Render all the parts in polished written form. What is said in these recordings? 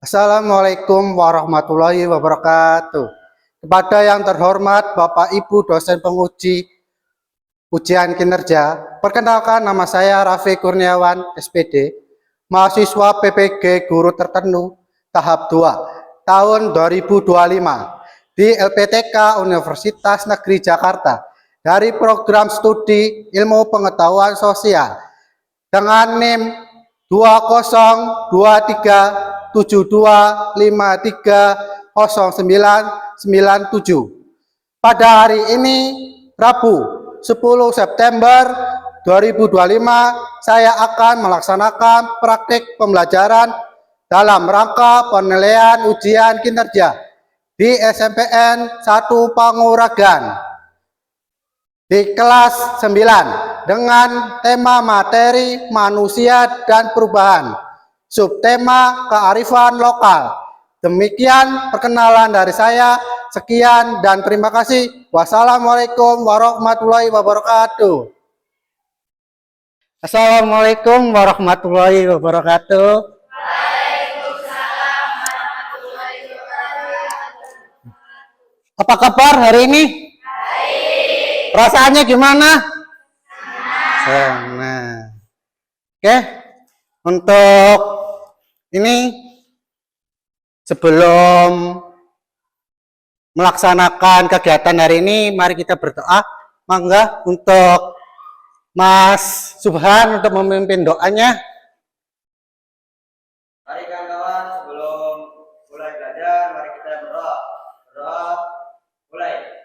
Assalamualaikum warahmatullahi wabarakatuh. Kepada yang terhormat Bapak Ibu dosen penguji ujian kinerja, perkenalkan nama saya Raffi Kurniawan, SPD, mahasiswa PPG Guru Tertentu tahap 2 tahun 2025 di LPTK Universitas Negeri Jakarta dari program studi Ilmu Pengetahuan Sosial dengan NIM 2073730997. Pada hari ini, Rabu 10 September 2025, saya akan melaksanakan praktik pembelajaran dalam rangka penilaian ujian kinerja di SMPN 1 Panguragan di kelas 9 dengan tema materi manusia dan perubahan, subtema kearifan lokal. Demikian perkenalan dari saya. Sekian dan terima kasih. Wassalamualaikum warahmatullahi wabarakatuh. Assalamualaikum warahmatullahi wabarakatuh. Waalaikumsalam warahmatullahi wabarakatuh. Apa kabar hari ini? Baik. Perasaannya gimana? Senang. Oke, untuk ini sebelum melaksanakan kegiatan hari ini, mari kita berdoa. Mangga untuk Mas Subhan untuk memimpin doanya. Mari kawan-kawan, sebelum mulai belajar, mari kita berdoa. Berdoa, mulai.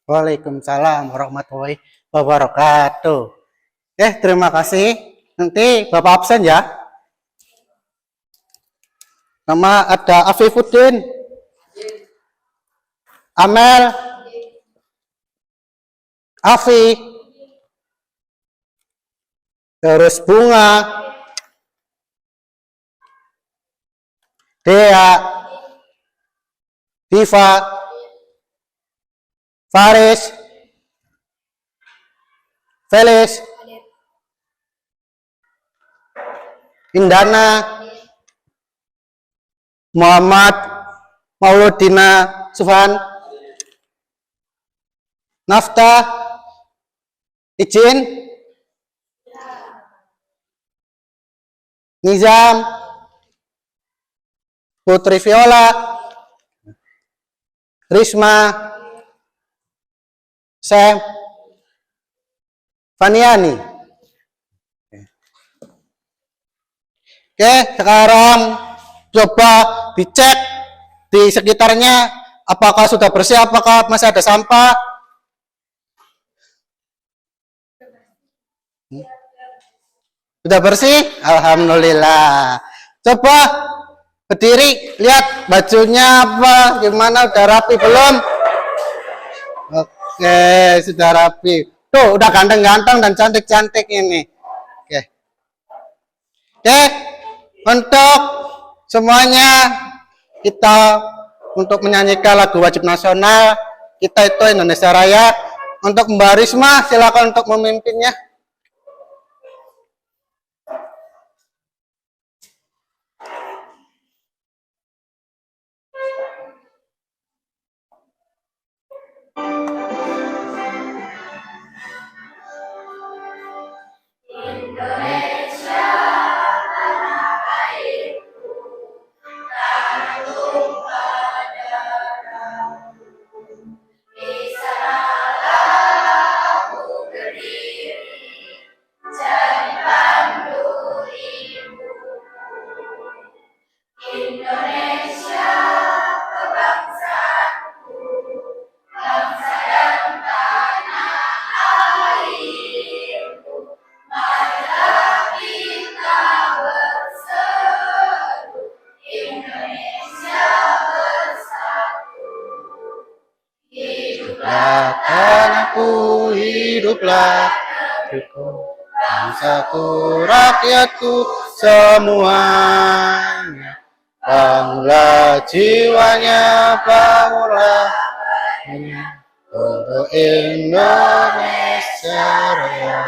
Waalaikumsalam warahmatullahi wabarakatuh. Terima kasih. Nanti Bapak absen ya. Nama ada Afifuddin, Amel, Afi, terus Bunga, Dea, Diva, Faris, Felis, Indana, Muhammad, Mauludina, Sufan, Nafta, Izin, Nizam, Putri Viola, Risma, Sam, Faniani. Oke, sekarang coba dicek di sekitarnya Apakah sudah bersih? Apakah masih ada sampah? Sudah bersih? Alhamdulillah. Coba berdiri, lihat bajunya apa, gimana, udah rapi belum? Oke, sudah rapi. Tuh, udah ganteng-ganteng dan cantik-cantik ini. Oke. Oke, untuk semuanya kita untuk menyanyikan lagu wajib nasional kita itu Indonesia Raya. Untuk Mbak Risma, silakan untuk memimpinnya. Tanahku hiduplah, bangsaku, rakyatku semuanya. Bangunlah jiwanya, bangunlah untuk Indonesia Raya.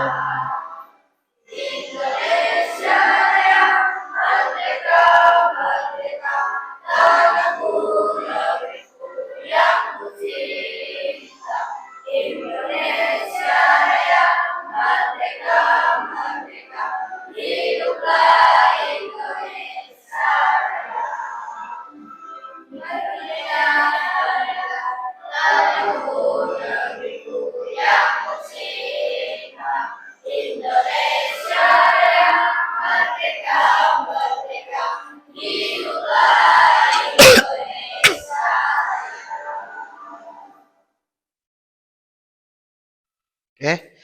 Oke,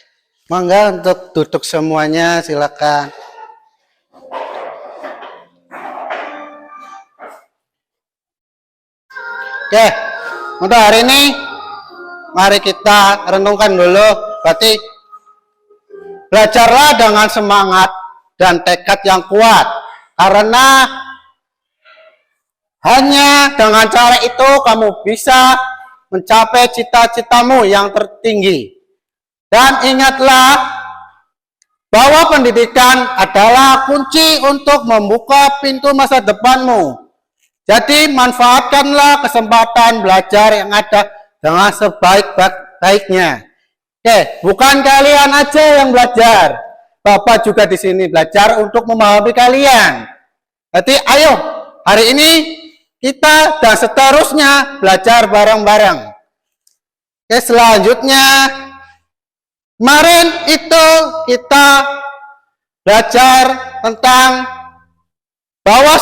mangga untuk duduk semuanya, silakan. Oke, untuk hari ini mari kita renungkan dulu. Berarti belajarlah dengan semangat dan tekad yang kuat, karena hanya dengan cara itu kamu bisa mencapai cita-citamu yang tertinggi. Dan ingatlah bahwa pendidikan adalah kunci untuk membuka pintu masa depanmu. Jadi manfaatkanlah kesempatan belajar yang ada dengan sebaik-baiknya. Oke, bukan kalian aja yang belajar. Bapak juga di sini belajar untuk memahami kalian. Jadi ayo, hari ini kita dan seterusnya belajar bareng-bareng. Oke, selanjutnya kemarin itu kita belajar tentang bahwa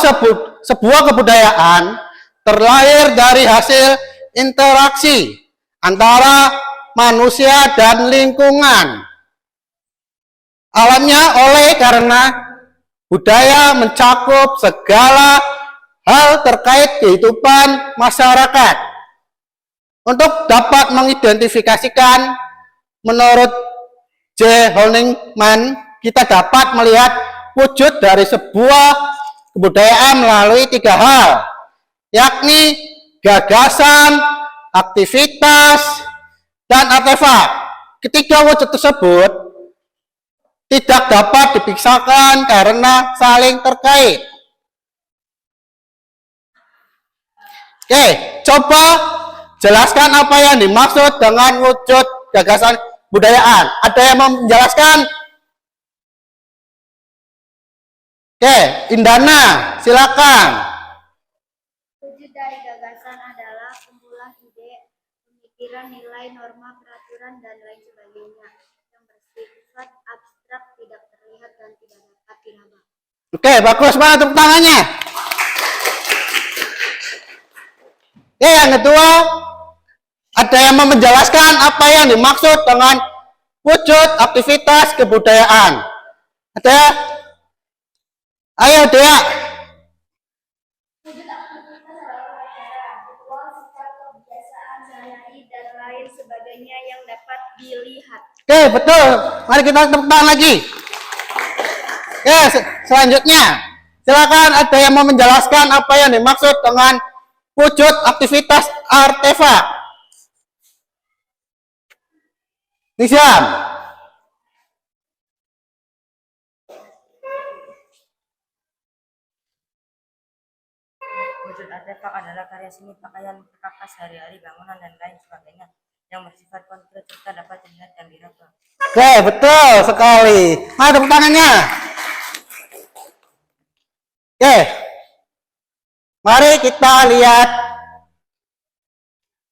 sebuah kebudayaan terlahir dari hasil interaksi antara manusia dan lingkungan. Alamnya oleh karena budaya mencakup segala hal terkait kehidupan masyarakat. Untuk dapat mengidentifikasikan, menurut J. Honigman, kita dapat melihat wujud dari sebuah kebudayaan melalui 3 hal, yakni gagasan, aktivitas, dan artefak. Ketiga wujud tersebut tidak dapat dipisahkan karena saling terkait. Oke, coba jelaskan apa yang dimaksud dengan wujud gagasan budayaan. Ada yang mau menjelaskan? Oke, Indana, silakan. Wujud dari gagasan adalah kumpulan ide, pemikiran, nilai, norma, peraturan, dan lain sebagainya yang bersifat abstrak, tidak terlihat, dan tidak dapat diraba. Oke, bagus banget tepuk tangannya. Yang kedua, ada yang mau menjelaskan apa yang dimaksud dengan wujud aktivitas kebudayaan. Ada? Ayo, Dea. Wujud aktivitas adalah acara, ritual, sikap, kebiasaan sehari-hari, dan lain sebagainya yang dapat dilihat. Oke, betul. Mari kita tepuk tangan lagi. Oke, selanjutnya. Silakan ada yang mau menjelaskan apa yang dimaksud dengan wujud aktivitas artefak. Nisiam. Wujud artefak adalah karya seni, pakaian, perkakas sehari-hari, bangunan, dan lain sebagainya yang bersifat konkret serta dapat dilihat dan diraba. Oke, betul sekali. Mari tepuk tangannya. Oke. Mari kita lihat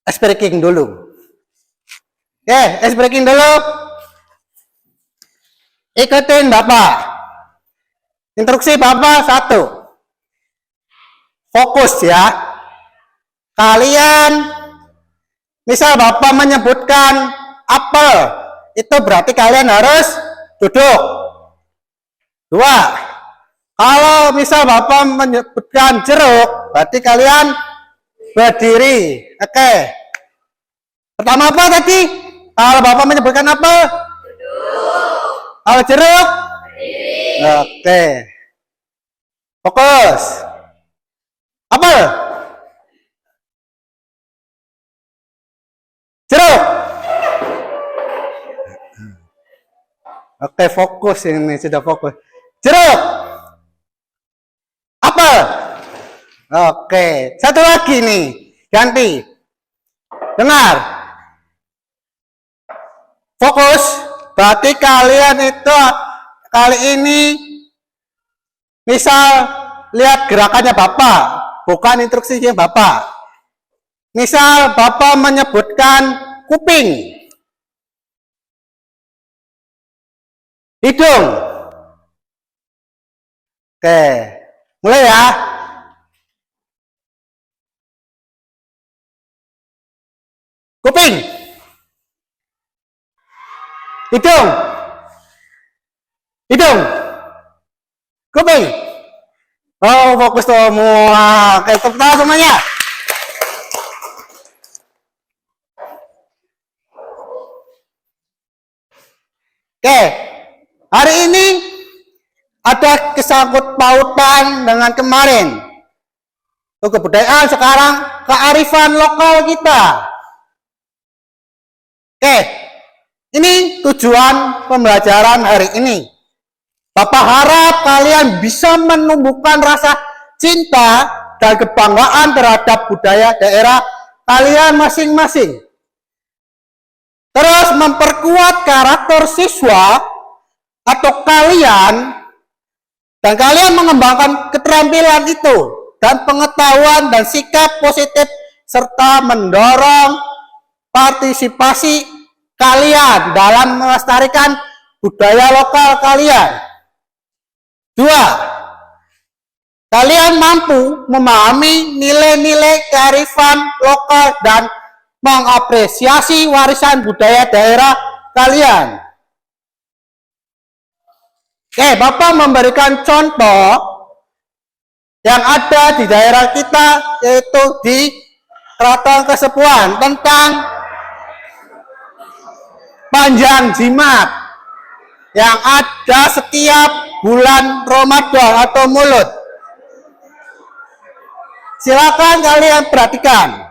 ice breaking dulu. Oke, ice breaking dulu. Ikutin Bapak. Instruksi Bapak 1. Fokus ya. Kalian, misal Bapak menyebutkan apel, itu berarti kalian harus duduk. 2. Kalau misal Bapak menyebutkan jeruk, berarti kalian berdiri. Oke. Pertama apa tadi? Kalau Bapak menyebutkan apel? Duduk. Kalau jeruk? Berdiri. Oke. Fokus. Apel? Jeruk? Oke, fokus ini, sudah fokus. Jeruk? Apel? Oke, satu lagi nih, ganti. Dengar. Fokus, berarti kalian itu kali ini misal lihat gerakannya Bapak, bukan instruksinya Bapak. Misal Bapak menyebutkan kuping, hidung. Oke, mulai ya. Kuping, hidung, hidung, kuping. Oh, fokus semua. Oke, tepuk tangan semuanya. Oke, hari ini ada kesangkut pautan dengan kemarin. Kebudayaan sekarang kearifan lokal kita. Oke, ini tujuan pembelajaran hari ini. Bapak harap kalian bisa menumbuhkan rasa cinta dan kebanggaan terhadap budaya daerah kalian masing-masing. Terus memperkuat karakter siswa atau kalian, dan kalian mengembangkan keterampilan itu dan pengetahuan dan sikap positif serta mendorong partisipasi kalian dalam melestarikan budaya lokal kalian. 2. Kalian mampu memahami nilai-nilai kearifan lokal dan mengapresiasi warisan budaya daerah kalian. Oke, Bapak memberikan contoh yang ada di daerah kita, yaitu di Keraton Kasepuhan, tentang Panjang Jimat yang ada setiap bulan Ramadan atau Maulud. Silakan kalian perhatikan.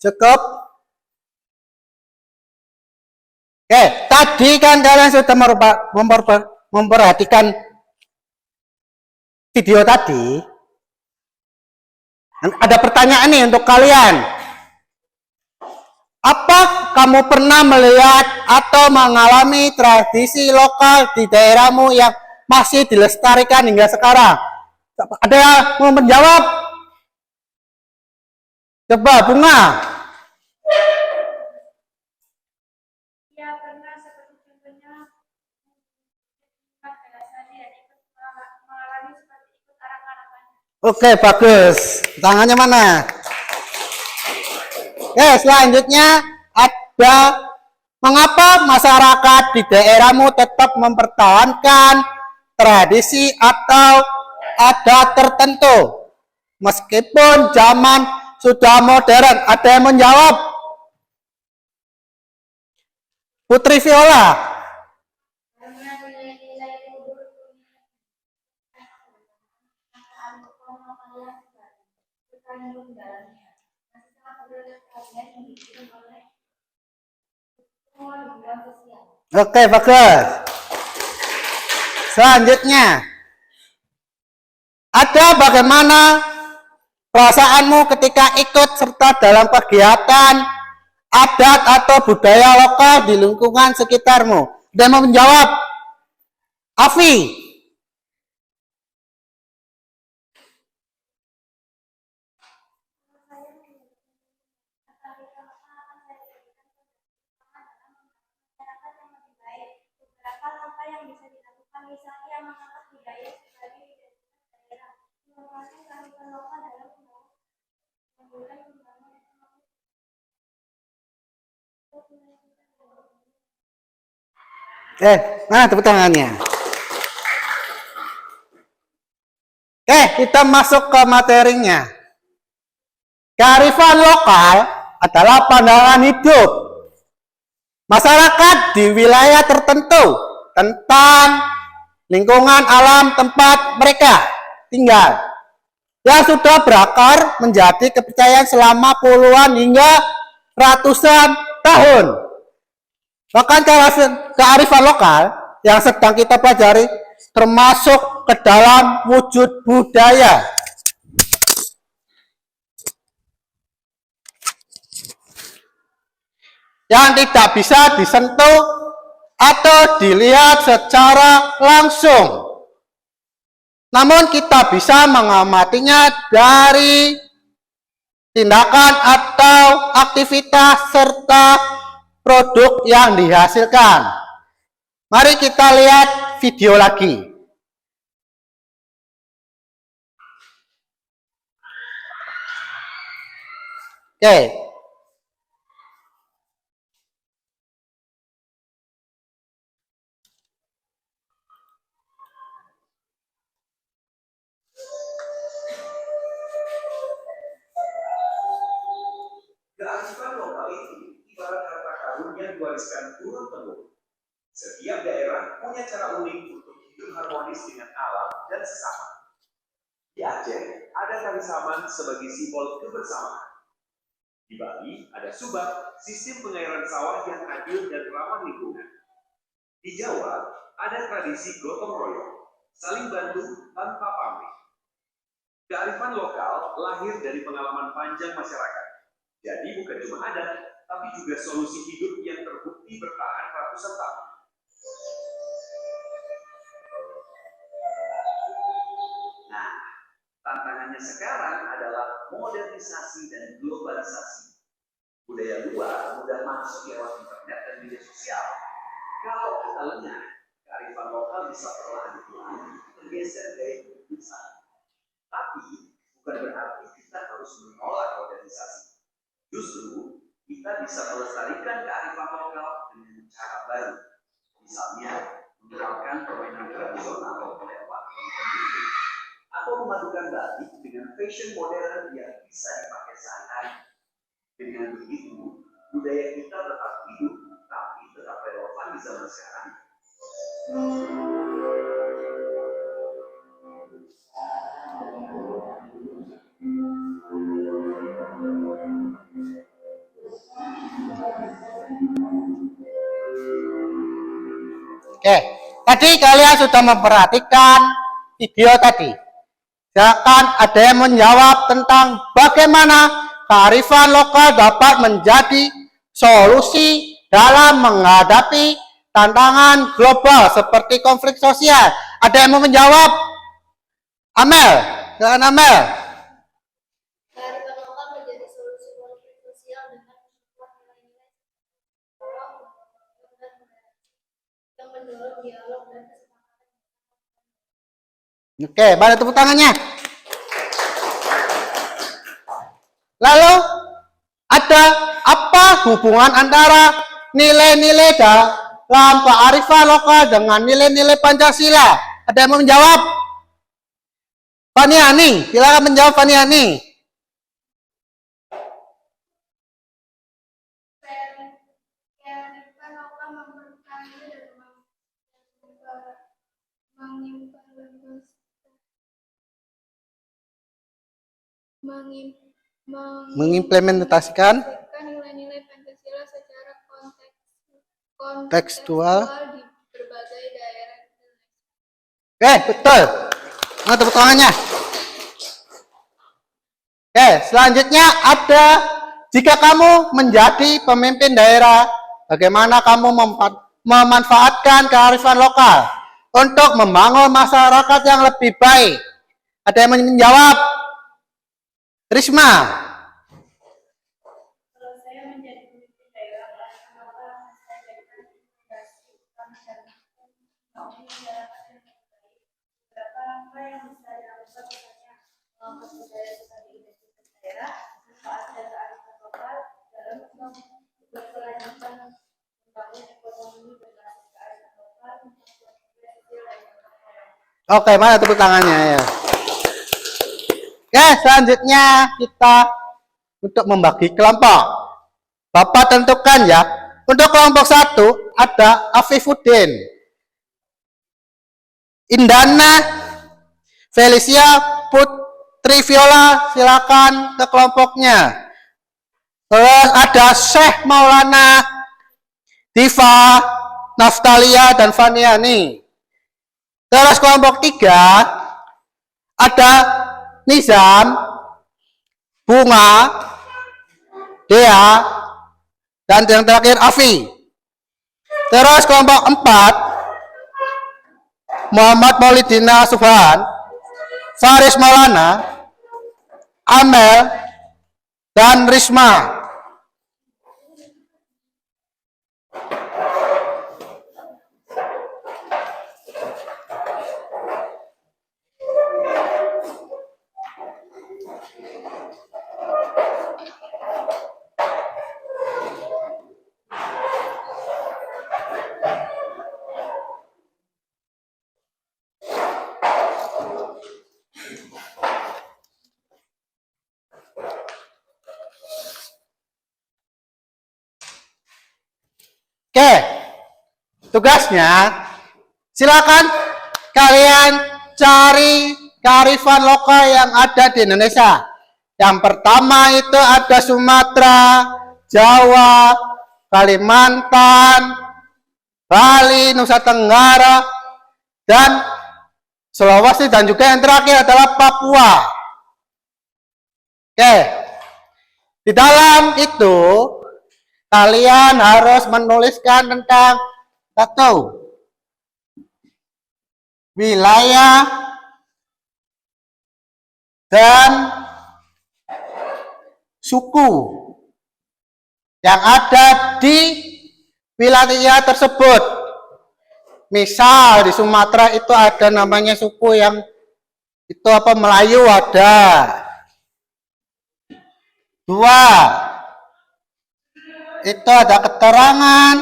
Cukup. Oke, tadi kan kalian sudah memperhatikan video tadi. Ada pertanyaan nih untuk kalian. Apa kamu pernah melihat atau mengalami tradisi lokal di daerahmu yang masih dilestarikan hingga sekarang? Ada yang mau menjawab? Coba Bunga. Ya, pernah seperti contohnya mengalami seperti ikut arak-arakan. Oke, bagus. Tangannya mana? Oke, selanjutnya ada mengapa masyarakat di daerahmu tetap mempertahankan tradisi atau adat tertentu meskipun zaman sudah modern. Ada yang menjawab? Putri Viola. Karena nilai-nilai luhur terkandung dalamnya. Masih sangat berlestarian yang dikirim oleh semua hubungan sosial. Oke, bagus. Selanjutnya, ada bagaimana perasaanmu ketika ikut serta dalam kegiatan adat atau budaya lokal di lingkungan sekitarmu? Dan mau menjawab? Afi. Beberapa langkah yang bisa dilakukan misalnya mengangkat budaya sebagai identitas daerah, mengembangkan kearifan lokal dalam memulai pembangunan ekonomi. Mana tepuk tangannya? Kita masuk ke materinya. Kearifan lokal adalah pandangan hidup masyarakat di wilayah tertentu tentang lingkungan alam tempat mereka tinggal yang sudah berakar menjadi kepercayaan selama puluhan hingga ratusan tahun. Bahkan kearifan lokal yang sedang kita pelajari termasuk ke dalam wujud budaya. Yang tidak bisa disentuh atau dilihat secara langsung. Namun kita bisa mengamatinya dari tindakan atau aktivitas serta produk yang dihasilkan. Mari kita lihat video lagi. Oke. Kearifan lokal itu ibarat harta karun yang diwariskan turun-temurun. Setiap daerah punya cara unik untuk hidup harmonis dengan alam dan sesama. Di Aceh, ada tari saman sebagai simbol kebersamaan. Di Bali, ada subak, sistem pengairan sawah yang adil dan ramah lingkungan. Di Jawa, ada tradisi gotong royong, saling bantu tanpa pamrih. Kearifan lokal lahir dari pengalaman panjang masyarakat. Jadi bukan cuma adat, tapi juga solusi hidup yang terbukti bertahan ratusan tahun. Nah, tantangannya sekarang adalah modernisasi dan globalisasi. Budaya luar mudah masuk lewat internet dan media sosial. Kalau kita lengah, kearifan lokal bisa perlahan-lahan tergeser dari kebiasaan. Tapi bukan berarti kita harus menolak organisasi. Justru kita bisa melestarikan kearifan lokal dengan cara baru. Misalnya, menerapkan permainan tradisional lewat komunitas atau memadukan batik dengan fashion modern yang bisa dipakai sehari-hari. Dengan begitu, budaya kita tetap hidup, tapi tetap relevan di zaman sekarang. Oke, tadi kalian sudah memperhatikan video tadi. Silakan ada yang menjawab tentang bagaimana kearifan lokal dapat menjadi solusi dalam menghadapi tantangan global seperti konflik sosial. Ada yang mau menjawab? Amel, silakan Amel. Kearifan lokal menjadi solusi konflik sosial dengan memperkuat nilai-nilai yang mendorong dialog dan kesepakatan. Oke, balik tepuk tangannya. Lalu ada apa hubungan antara nilai-nilai dalam kearifan lokal dengan nilai-nilai Pancasila? Ada yang mau menjawab? Faniani, silakan menjawab Faniani. Kearifan lokal memperkaya dan Mengimplementasikan nilai-nilai Pancasila secara tekstual. di berbagai daerah. Betul. Nah, tepuk tangannya. Selanjutnya ada jika kamu menjadi pemimpin daerah, bagaimana kamu memanfaatkan kearifan lokal untuk membangun masyarakat yang lebih baik? Ada yang menjawab? Risma. Kalau saya menjadi pemimpin daerah, maka saya jadikan fondasi utama dalam membangun masyarakat yang lebih baik. Beberapa langkah yang bisa dilakukan misalnya mengangkat budaya sebagai identitas daerah, manfaatkan kearifan lokal dalam berkelanjutan membangun ekonomi berbasis kearifan lokal, membangun sosial dan ekonomi. Oke, mana tepuk tangannya ya? Selanjutnya kita untuk membagi kelompok. Bapak tentukan ya. Untuk kelompok 1 ada Afifuddin, Indana, Felicia, Putri Viola, silakan ke kelompoknya. Terus ada Syekh Maulana, Diva, Naftalia, dan Faniani. Terus kelompok 3 ada Nizam, Bunga, Dea, dan yang terakhir Afi. Terus kelompok 4 Muhammad Maulidina Subhan, Faris Maulana, Amel, dan Risma. Oke, tugasnya silakan kalian cari kearifan lokal yang ada di Indonesia. Yang pertama itu ada Sumatera, Jawa, Kalimantan, Bali, Nusa Tenggara, dan Sulawesi, dan juga yang terakhir adalah Papua. Oke, di dalam itu kalian harus menuliskan tentang satu wilayah dan suku yang ada di wilayah tersebut. Misal di Sumatera itu ada namanya suku yang itu apa, Melayu ada. 2, itu ada keterangan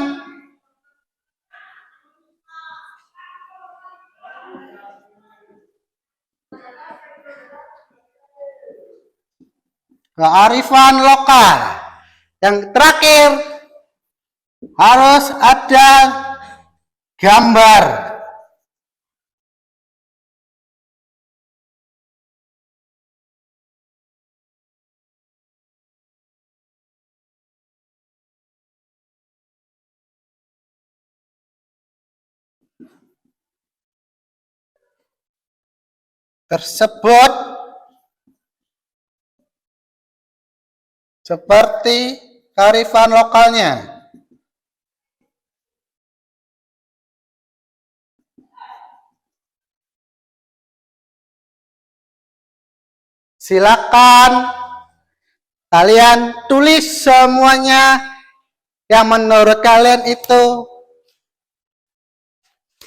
kearifan lokal. Yang terakhir harus ada gambar. tersebut seperti kearifan lokalnya. Silakan kalian tulis semuanya yang menurut kalian itu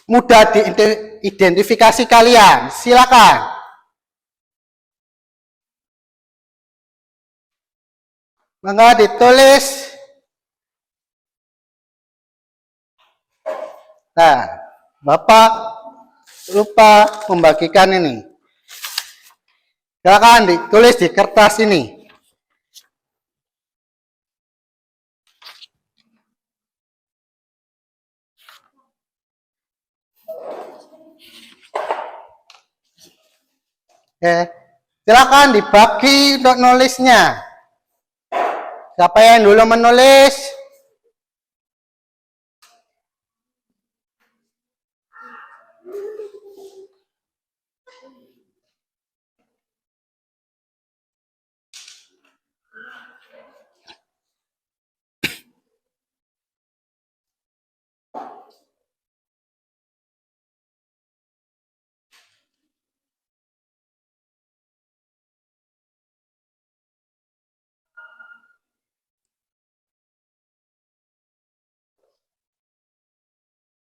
mudah diidentifikasi kalian. Silakan. Maka ditulis. Nah, Bapak lupa membagikan ini. Silakan ditulis di kertas ini. Oke, silakan dibagi untuk nulisnya. Siapa yang dulu menulis?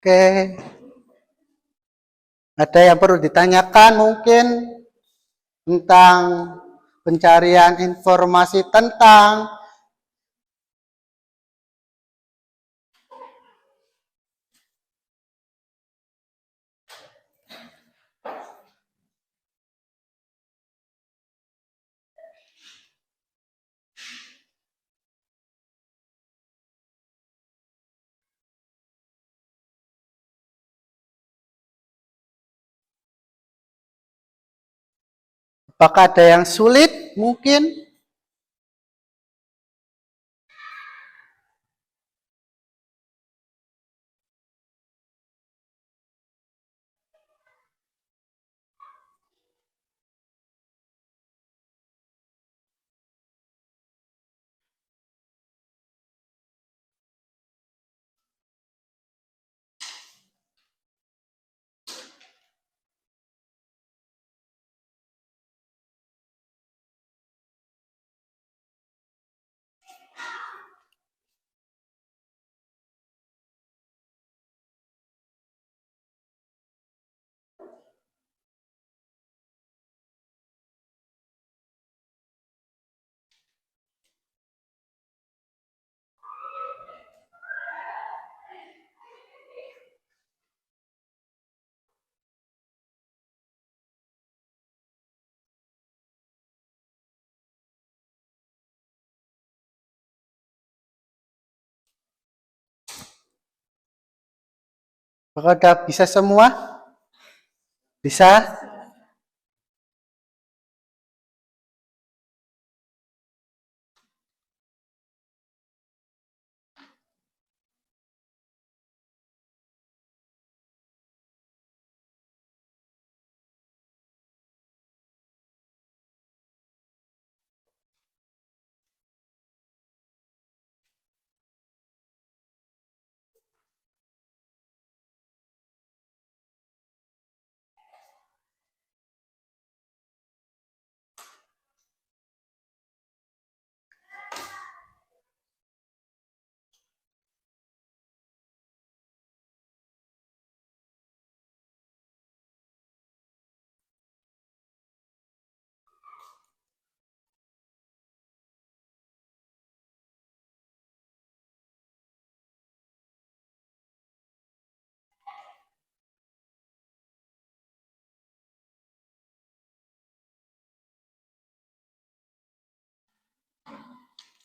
Oke. Ada yang perlu ditanyakan mungkin tentang pencarian informasi tentang apakah ada yang sulit mungkin? Apakah sudah bisa semua? Bisa?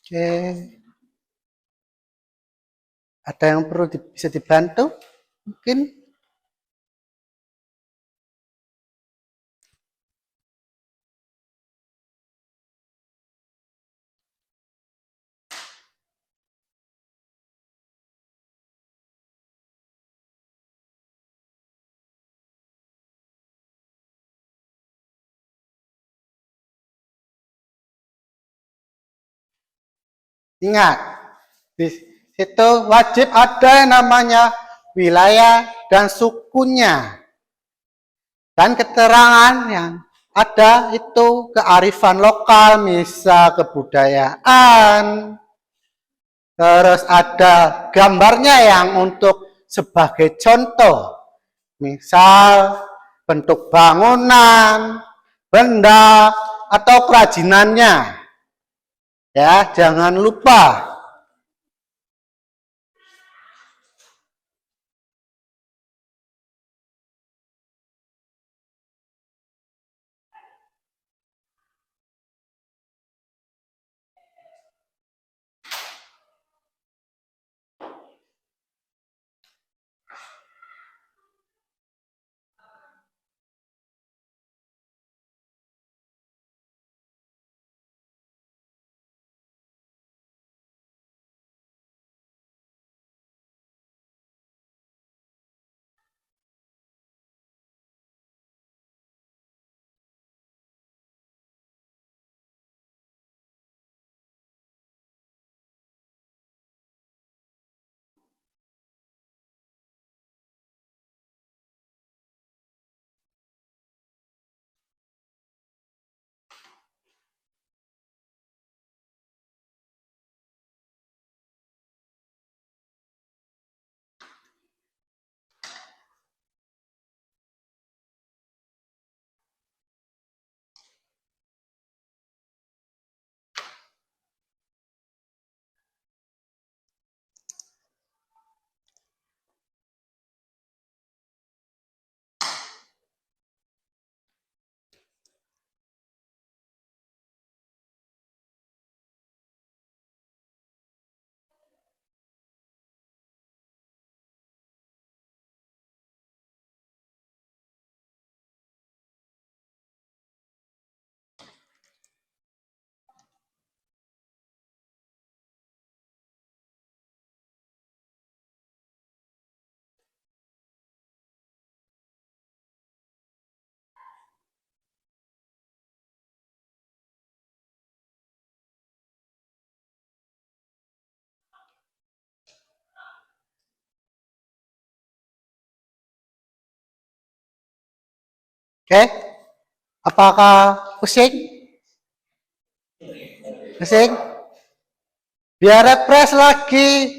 Oke. Ada yang perlu bisa dibantu? Mungkin? Ingat, di situ wajib ada yang namanya wilayah dan sukunya. Dan keterangan yang ada itu kearifan lokal, misal kebudayaan. Terus ada gambarnya yang untuk sebagai contoh. Misal bentuk bangunan, benda, atau kerajinannya. Ya, jangan lupa. Oke, apakah pusing? Pusing? Biar refresh lagi.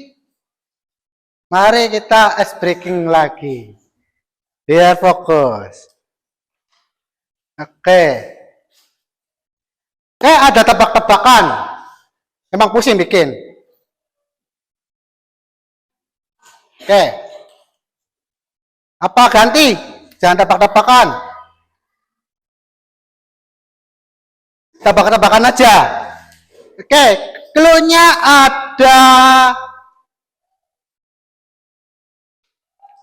Mari kita ice breaking lagi. Biar fokus. Oke. Ada tebak-tebakan. Emang pusing bikin. Oke. Apa ganti? Jangan tebak-tebakan. Tebak-tebakan aja. Oke, clue-nya ada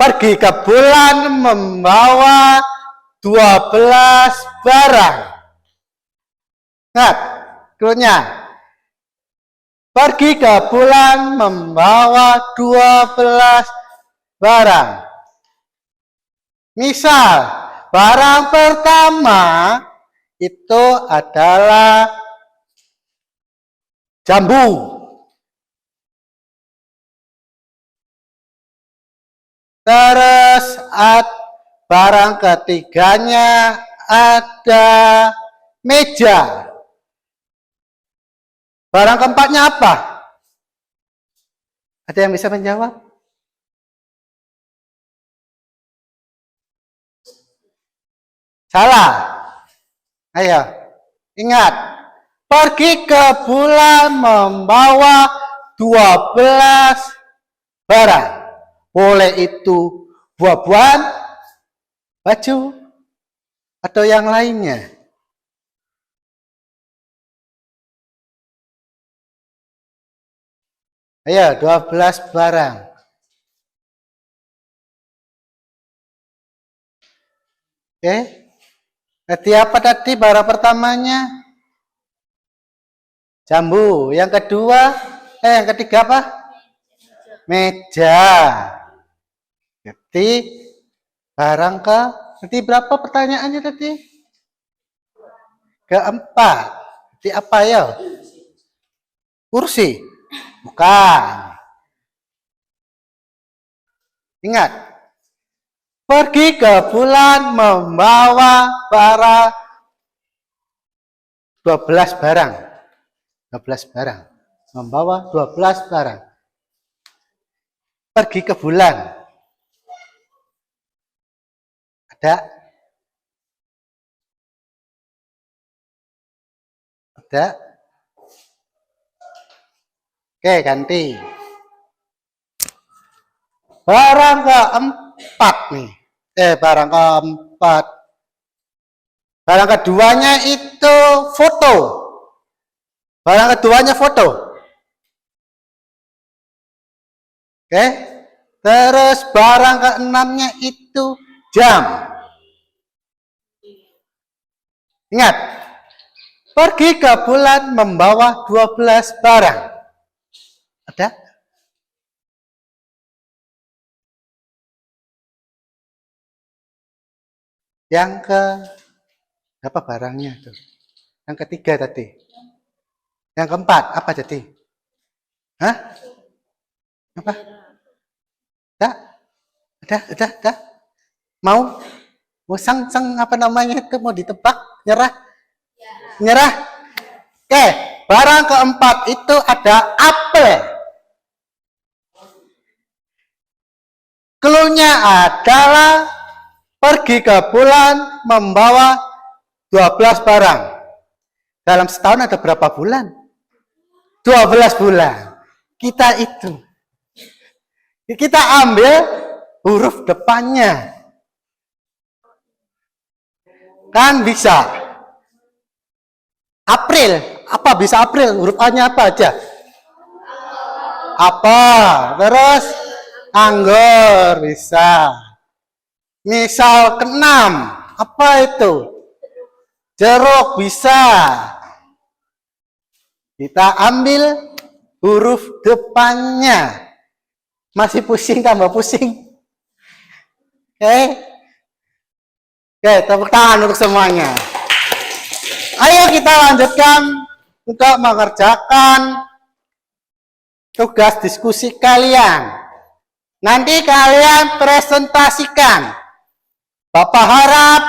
pergi ke bulan membawa 12 barang. Ingat, clue-nya. Pergi ke bulan membawa 12 barang. Misal, barang pertama itu adalah jambu. Terus barang ketiganya ada meja. Barang keempatnya apa? Ada yang bisa menjawab? Salah. Ayo, ingat. Pergi ke bulan membawa 12 barang. Boleh itu buah-buahan, baju, atau yang lainnya. Ayo, 12 barang. Oke. Tadi apa tadi barang pertamanya? Jambu. Yang kedua, yang ketiga apa? Meja. Jadi barang nanti berapa pertanyaannya tadi? Keempat. Jadi apa ya? Kursi. Bukan. Ingat, pergi ke bulan membawa para 12 barang. 12 barang. Membawa 12 barang. Pergi ke bulan. Ada? Ada? Oke, ganti. Barang keempat nih. Barang keempat. Barang keduanya itu foto. Barang keduanya foto. Oke. Terus barang keenamnya itu jam. Ingat, pergi ke bulan membawa 12 barang. Ada? Yang ke apa barangnya tuh? Yang ketiga tadi. Yang keempat apa tadi? Hah? Apa? Ada? Mau? Mau sang apa namanya itu mau ditebak? Nyerah? Nyerah? Oke, barang keempat itu ada apel. Cluenya adalah pergi ke bulan membawa 12 barang. Dalam setahun ada berapa bulan? 12 bulan. Kita ambil huruf depannya. Kan bisa. April, apa bisa April? Huruf A-nya apa aja? Apa? Terus anggur bisa. Misal keenam, apa itu? Jeruk bisa. Kita ambil huruf depannya. Masih pusing, tambah pusing. Oke. Oke, tepuk tangan untuk semuanya. Ayo kita lanjutkan untuk mengerjakan tugas diskusi kalian. Nanti kalian presentasikan. Bapak harap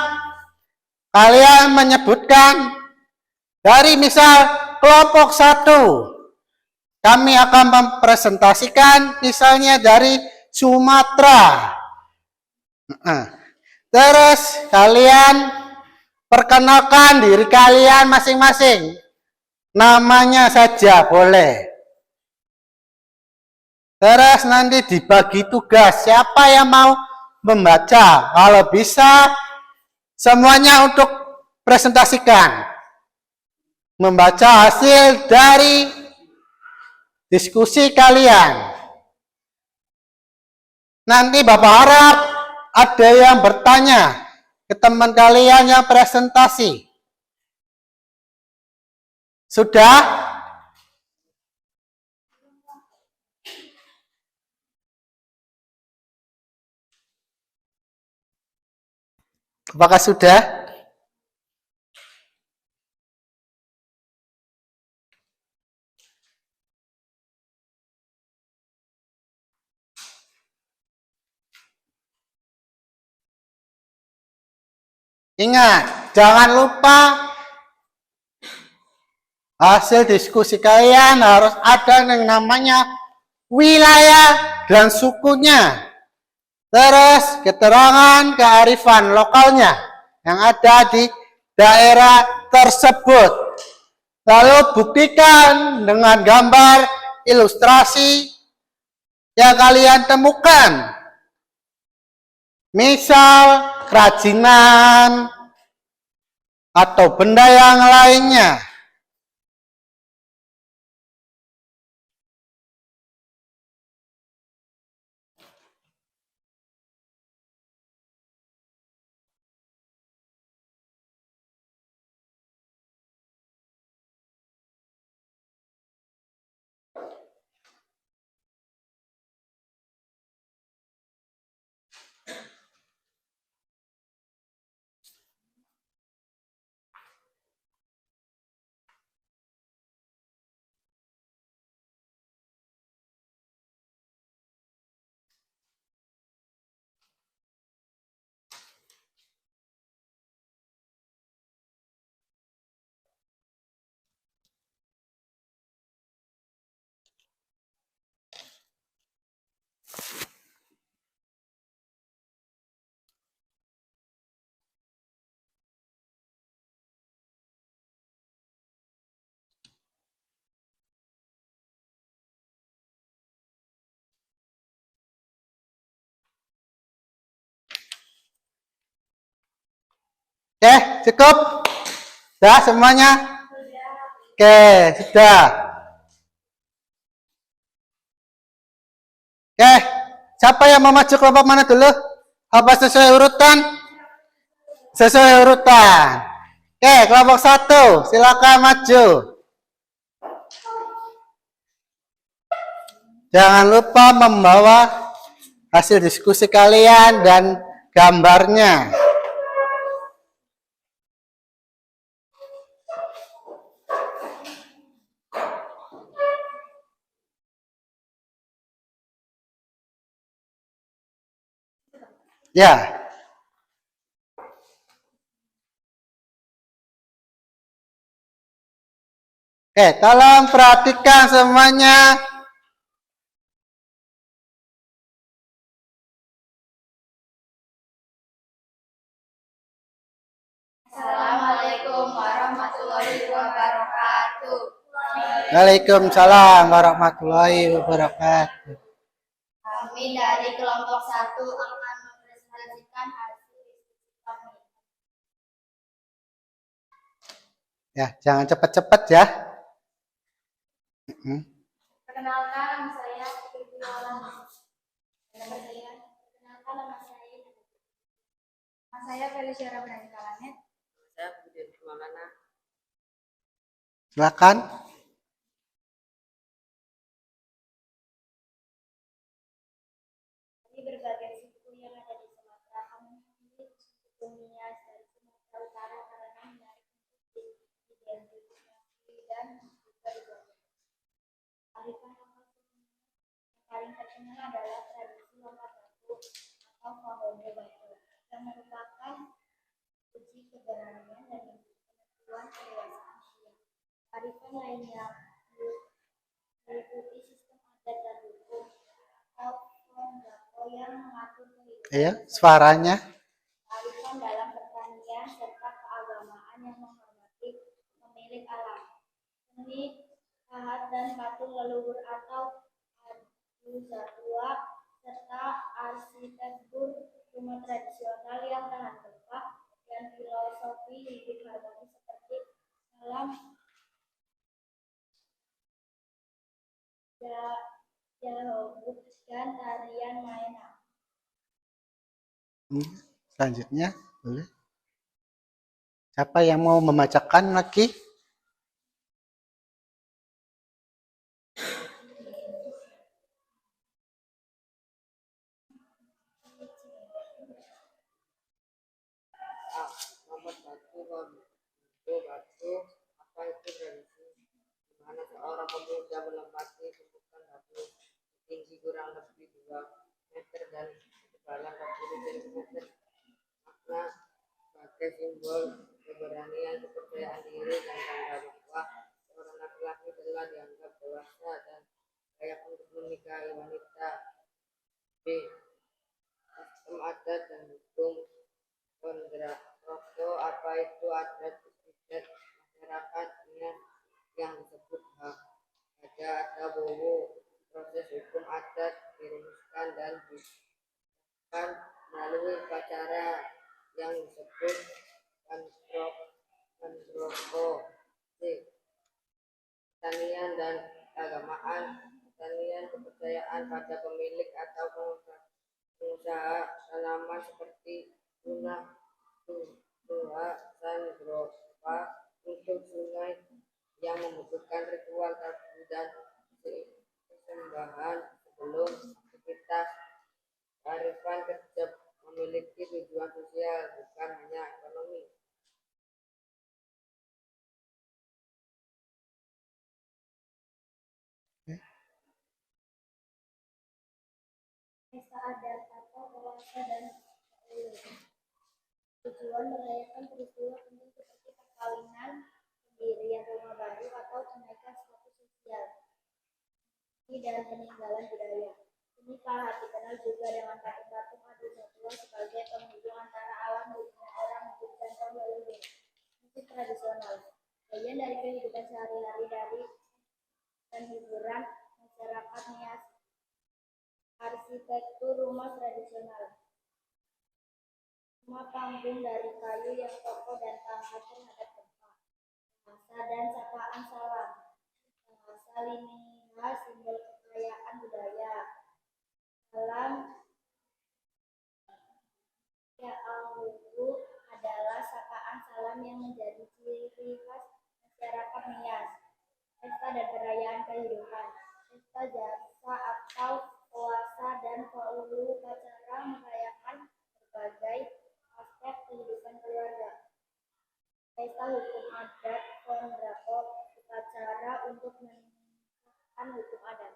kalian menyebutkan dari misal kelompok 1. Kami akan mempresentasikan misalnya dari Sumatera. Terus kalian perkenalkan diri kalian masing-masing. Namanya saja boleh. Terus nanti dibagi tugas. Siapa yang mau membaca? Kalau bisa semuanya untuk presentasikan. Membaca hasil dari diskusi kalian. Nanti Bapak harap ada yang bertanya ke teman kalian yang presentasi. Sudah? Apakah sudah? Ingat, jangan lupa hasil diskusi kalian harus ada yang namanya wilayah dan sukunya. Terus keterangan kearifan lokalnya yang ada di daerah tersebut. Lalu buktikan dengan gambar ilustrasi yang kalian temukan. Misal kerajinan atau benda yang lainnya. Oke, cukup? Sudah semuanya? Oke, sudah. Oke, siapa yang mau maju kelompok mana dulu? Apa sesuai urutan? Sesuai urutan. Oke, kelompok 1, silakan maju. Jangan lupa membawa hasil diskusi kalian dan gambarnya. Ya. Oke, tolong perhatikan semuanya. Assalamualaikum warahmatullahi wabarakatuh. Waalaikumsalam warahmatullahi wabarakatuh. Kami dari kelompok 1 akan mempresentasikan hasil diskusi kami. Ya, jangan cepat-cepat ya. Perkenalkan, nama saya Ibu Yola. Perkenalkan, nama saya Felicia Rabrani Kalanet. Saya Budi Maulana. Silakan. Dari berbagai suku yang ada di Sumatera, kami memilih suku Nias dari Sumatera Utara karena menarik untuk diidentifikasi dan juga dibaca. Kearifan lokal suku Nias yang paling terkenal adalah tradisi lompat batu atau Fahone Batu, yang merupakan uji keberanian dan penentuan kedewasaan usia. Kearifan lainnya meliputi sistem adat dan hukum atau Fondako yang mengatur kehidupan. Ayo, suaranya. Kearifan dalam pertanian serta keagamaan yang menghormati pemilik alam. Seni pahat dan patung leluhur atau adu satwa serta arsitektur rumah tradisional yang tahan gempa dan filosofi hidup harmoni seperti salam Jalhobuk dan tarian Maena. Selanjutnya, boleh. Siapa yang mau membacakan lagi? Nomor 1, batu. Apa itu tradisi? Di mana seorang pemuda melempati tumpukan batu tinggi kurang lebih 2 meter dan ketebalan 40 cm. Makna sebagai simbol keberanian, kepercayaan diri, dan tanda bahwa seorang laki-laki telah dianggap dewasa dan layak untuk menikahi wanita. B. Sistem adat dan hukum Pondroso. Apa itu adat istiadat masyarakatnya yang disebut hak ada atau bowo. Proses hukum adat dirumuskan dan disahkan melalui upacara yang disebut Pondroso. C. Pertanian dan keagamaan. Pertanian, kepercayaan pada pemilik atau pengusaha tanaman seperti tuna, tuha, sandropa untuk sungai yang membutuhkan ritual tabu dan persembahan sebelum aktivitas. Kearifan kerja memiliki tujuan sosial, bukan hanya ekonomi. Pesta adat atau Puasa dan Ulu. Tujuan merayakan peristiwa penting seperti perkawinan, pendirian rumah baru, atau kenaikan status sosial dan peninggalan budaya. Seni pahat dikenal juga dengan patung-patung adu satwa sebagai penghubung antara alam dunia orang hidup dan kaum leluhur. Musik tradisional, bagian dari kehidupan sehari-hari dari dan hiburan masyarakat Nias. Arsitektur rumah tradisional. Rumah panggung dari kayu yang kokoh dan tahan terhadap gempa. Bahasa dan sapaan salam. Bahasa linear simbol kekayaan budaya. Salam ya Allah adalah sapaan salam yang menjadi ciri khas masyarakat Nias. Pesta dan perayaan kehidupan. Pesta jasa atau puasa dan upacara merayakan berbagai aspek kehidupan keluarga. Pesta hukum adat kontrako upacara untuk menegakkan hukum adat.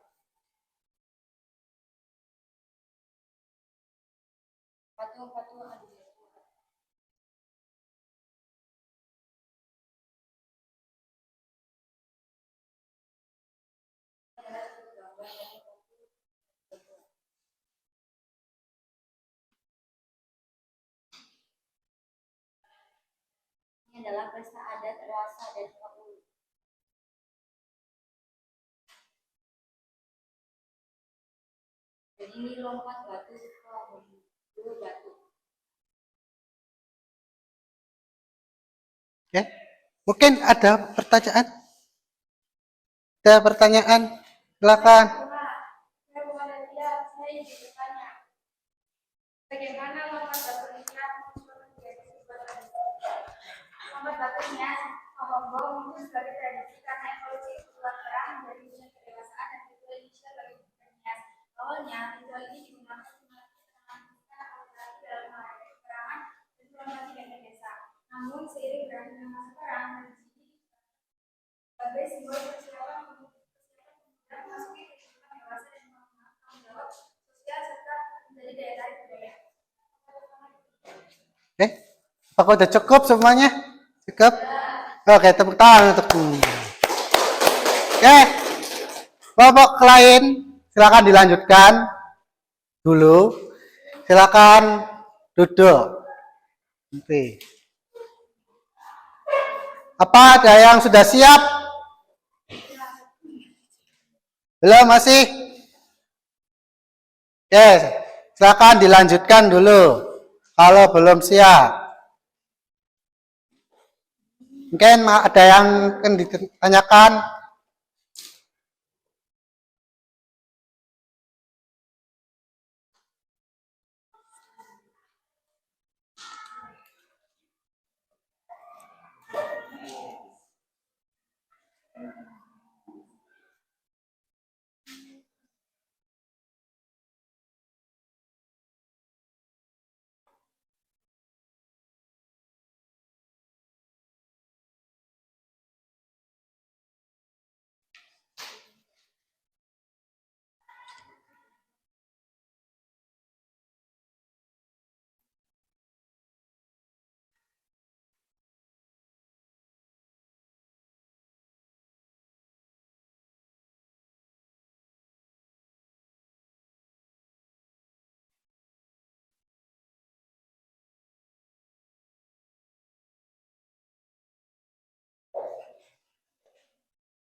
Patung-patung adu domba. Ini adalah pesta adat rasa dan Paulu. Dan ini lompat batu ke batu. Ya, mungkin ada pertanyaan? Ada pertanyaan? Silakan. Saya bukan dia, saya ingin bertanya. Bagaimana lompat batunya menjadi sebuah tradisi? Lompat batunya Hongkong mungkin sebagai tradisi karena evolusi setelah perang menjadi ujian kedewasaan dan ritual inisial bagi penyas. Awalnya ritual ini digunakan sebagai penanganan autorasi dalam menghadapi peperangan dan promasi dan desa. Namun seiring berlangsungnya masa perang, tradisi ini sebagai simbol persiapan pemuda memasuki kehidupan dewasa dan tanggung jawab sosial serta menjadi daya tarik budaya. Apakah udah cukup semuanya? Cukup? Oke, tepuk tangan untuk Oke, kelompok lain silakan dilanjutkan dulu. Silakan duduk. Oke. Apa ada yang sudah siap? Belum masih? Oke, silakan dilanjutkan dulu. Kalau belum siap. Mungkin ada yang akan ditanyakan.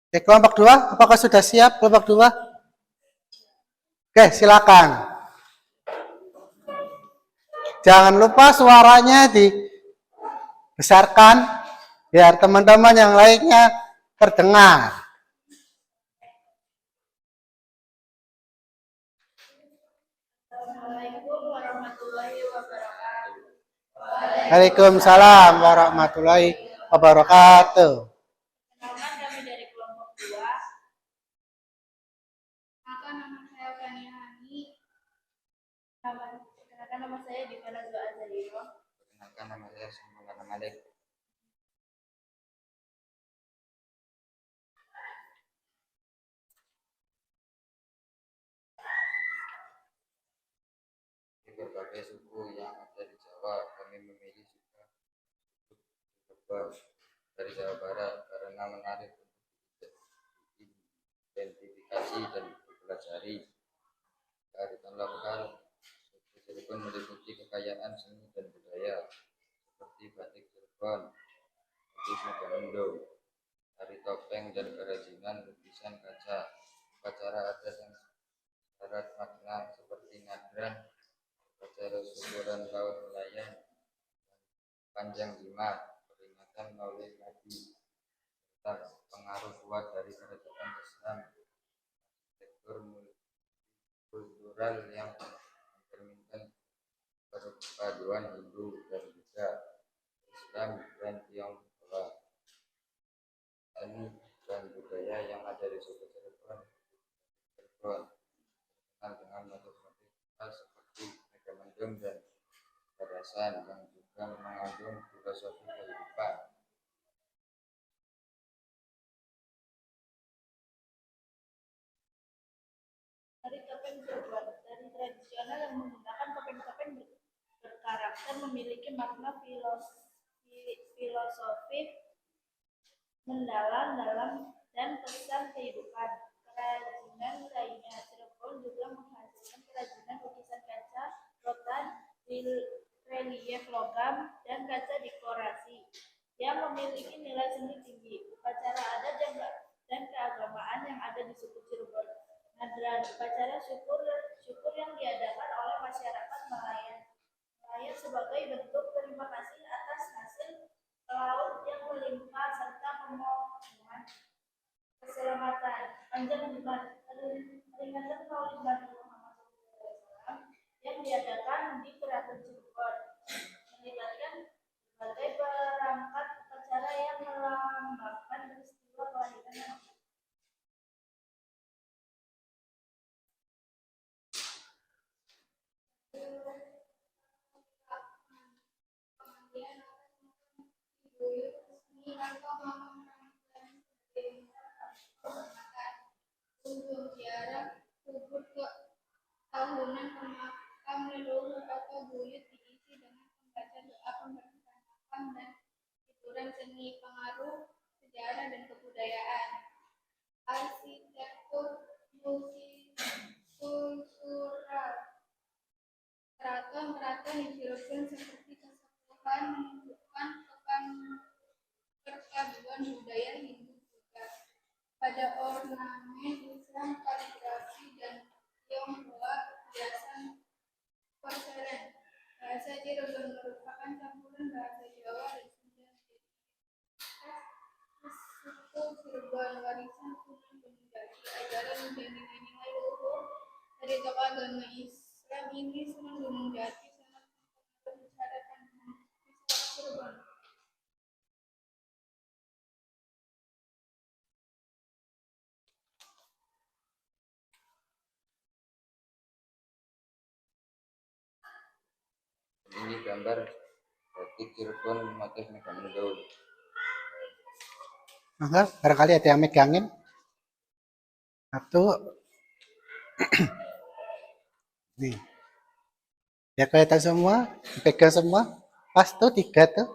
Oke, kelompok 2, apakah sudah siap kelompok 2? Oke, silakan. Jangan lupa suaranya dibesarkan biar teman-teman yang lainnya terdengar. Assalamualaikum warahmatullahi wabarakatuh. Waalaikumsalam warahmatullahi wabarakatuh. Kenalkan kami dari kelompok 2. Maka nama saya Kania Hani. Perkenalkan nama saya Divana Zul Azhariro. Perkenalkan nama saya Sumbulana Malik. Di berbagai suku yang ada di Jawa, kami memilih suku Jogja dari Jawa Barat karena menarik untuk diidentifikasi dan dipelajari. Kearifan lokal suku Cirebon meliputi kekayaan seni dan budaya seperti batik Cirebon, motif Megamendung, tari topeng dan kerajinan lukisan kaca, upacara adat yang syarat makna seperti ngadran, upacara syukuran laut nelayan, Panjang jimat, peringatan Maulid Nabi, serta pengaruh kuat dari kerajaan Islam, arsitektur kultural yang mencerminkan perpaduan Hindu dan Buddha, Islam dan Tionghoa, seni dan budaya yang ada di suku Cirebon terkenal dengan motif-motif khas seperti megamendung dan gagasan yang juga mengandung filosofi kehidupan. Dari topeng Cirebon, dari tradisional yang menggunakan topeng-topeng berkarakter memiliki makna filosofis mendalam dan pesan kehidupan. Kerajinan lainnya, Cirebon juga menghasilkan kerajinan lukisan kaca, rotan, relief logam, dan kaca dekorasi yang memiliki nilai seni tinggi. Upacara adat dan keagamaan yang ada di suku Cirebon. Nadran, upacara syukur yang diadakan oleh masyarakat nelayan sebagai bentuk terima kasih atas hasil laut yang melimpah serta pemohon keselamatan. Panjang jimat, peringatan Maulid Nabi Muhammad SAW yang diadakan di Keraton Cirebon melibatkan berbagai perangkat upacara yang melambangkan peristiwa kelahiran Nabi. Kunjung ziarah kubur ke tahunan pemakam leluhur atau buyut diisi dengan membaca doa pemberkatan makam dan hiburan seni pengaruh sejarah dan kebudayaan. Arsitektur multikultural keraton di Cirebon seperti kesatuan menunjukkan perpaduan budaya Hindu juga. Pada ornamen Islam, kaligrafi, dan Tionghoa hiasan porselen. Bahasa Cirebon merupakan campuran bahasa Jawa dan Sunda menjadi khas suku Cirebon. Warisan Sunan Gunung Jati, ajaran dan nilai-nilai luhur dari tokoh agama Islam ini, Sunan Gunung Jati sangat mempengaruhi cara pandang masyarakat Cirebon. Ini gambar batik Cirebon motif megamendung. Maka barangkali ada yang megangin. Satu. Nih. Ya kelihatan semua, pegang semua. Pas tuh 3 tuh.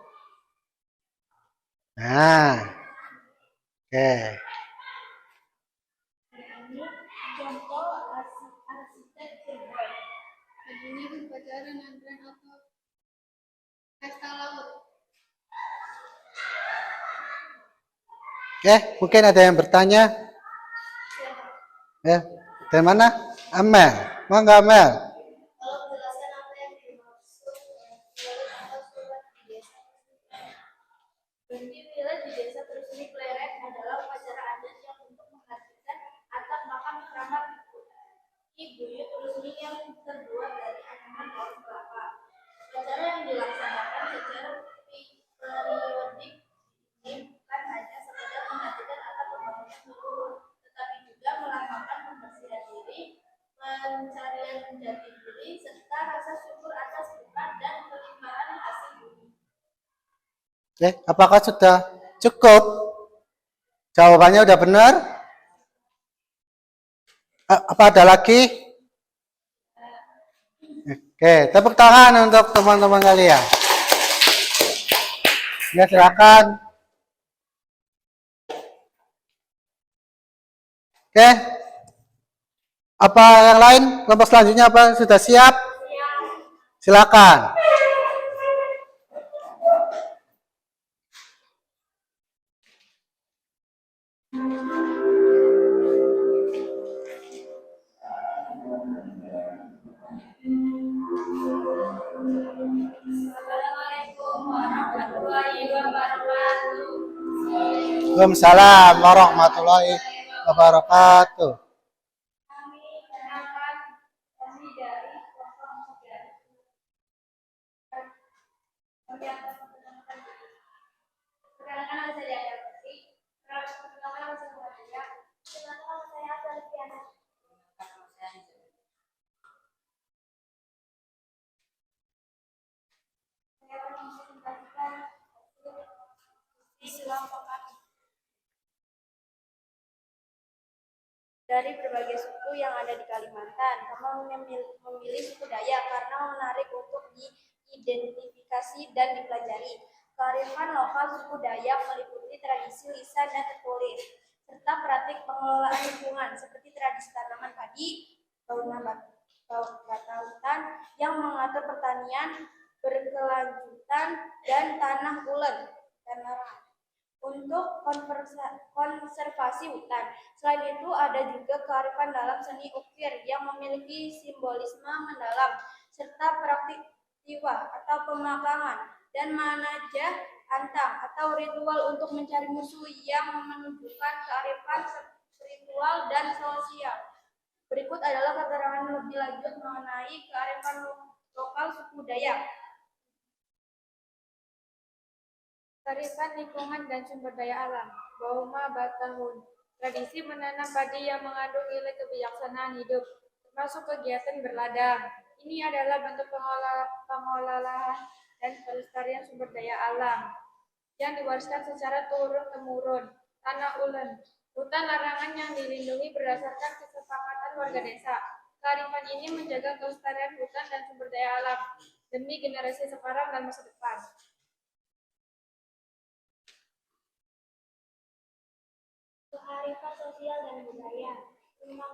Nah. Oke. Ini contoh arsitek Cirebon. Begini upacara nadran atau pesta laut. Oke, mungkin ada yang bertanya. Ya, dari mana? Amel. Mangga Amel. Kalau menjelaskan apa yang dimaksud Maulid atau surat di desa. Bendi Milad di Desa Trusmi Pleret adalah upacara adat yang untuk menghasilkan atap makam keramat Buyut Trusmi yang terbuat dari anyaman daun kelapa. Upacara yang dilaksanakan secara periodik ini bukan hanya sekedar menghasilkan atap pembangunan seluruh, tetapi juga melambangkan pembersihan diri, pencarian jati diri, serta rasa syukur atas berkah dan kelimpahan hasil bumi. Oke, apakah sudah cukup? Jawabannya udah benar? Apa ada lagi? Oke, tepuk tangan untuk teman-teman kalian. Ya, silakan. Oke. Apa yang lain? Kelompok selanjutnya apa? Sudah siap? Silakan. Assalamualaikum warahmatullahi Waalaikumsalam warahmatullahi wabarakatuh. Kami kenakan kami dari kelompok kami akan memperkenalkan diri. Perkenalkan nama saya Ria Putri. Perkenalkan nama saya Muhammad. Perkenalkan nama saya Asal Fiana. Saya akan mempresentasikan di kelompok kami. Dari berbagai suku yang ada di Kalimantan, kami memilih suku Dayak karena menarik untuk diidentifikasi dan dipelajari. Kearifan lokal suku Dayak meliputi tradisi lisan dan tertulis, serta praktik pengelolaan lingkungan seperti tradisi tanaman padi, bata hutan yang mengatur pertanian berkelanjutan dan tanah ulen dan larangan untuk konservasi hutan. Selain itu, ada juga kearifan dalam seni ukir yang memiliki simbolisme mendalam, serta praktik tiwah atau pemakaman dan manajah antang atau ritual untuk mencari musuh yang menunjukkan kearifan spiritual dan sosial. Berikut adalah keterangan lebih lanjut mengenai kearifan lokal suku Dayak. Kearifan lingkungan dan sumber daya alam. Bauma Batahun. Tradisi menanam padi yang mengandung nilai kebijaksanaan hidup, termasuk kegiatan berladang. Ini adalah bentuk pengelolaan dan pelestarian sumber daya alam yang diwariskan secara turun-temurun. Tanah ulen. Hutan larangan yang dilindungi berdasarkan kesepakatan warga desa. Kearifan ini menjaga kelestarian hutan dan sumber daya alam demi generasi sekarang dan masa depan. Kearifan sosial dan budaya. Rumah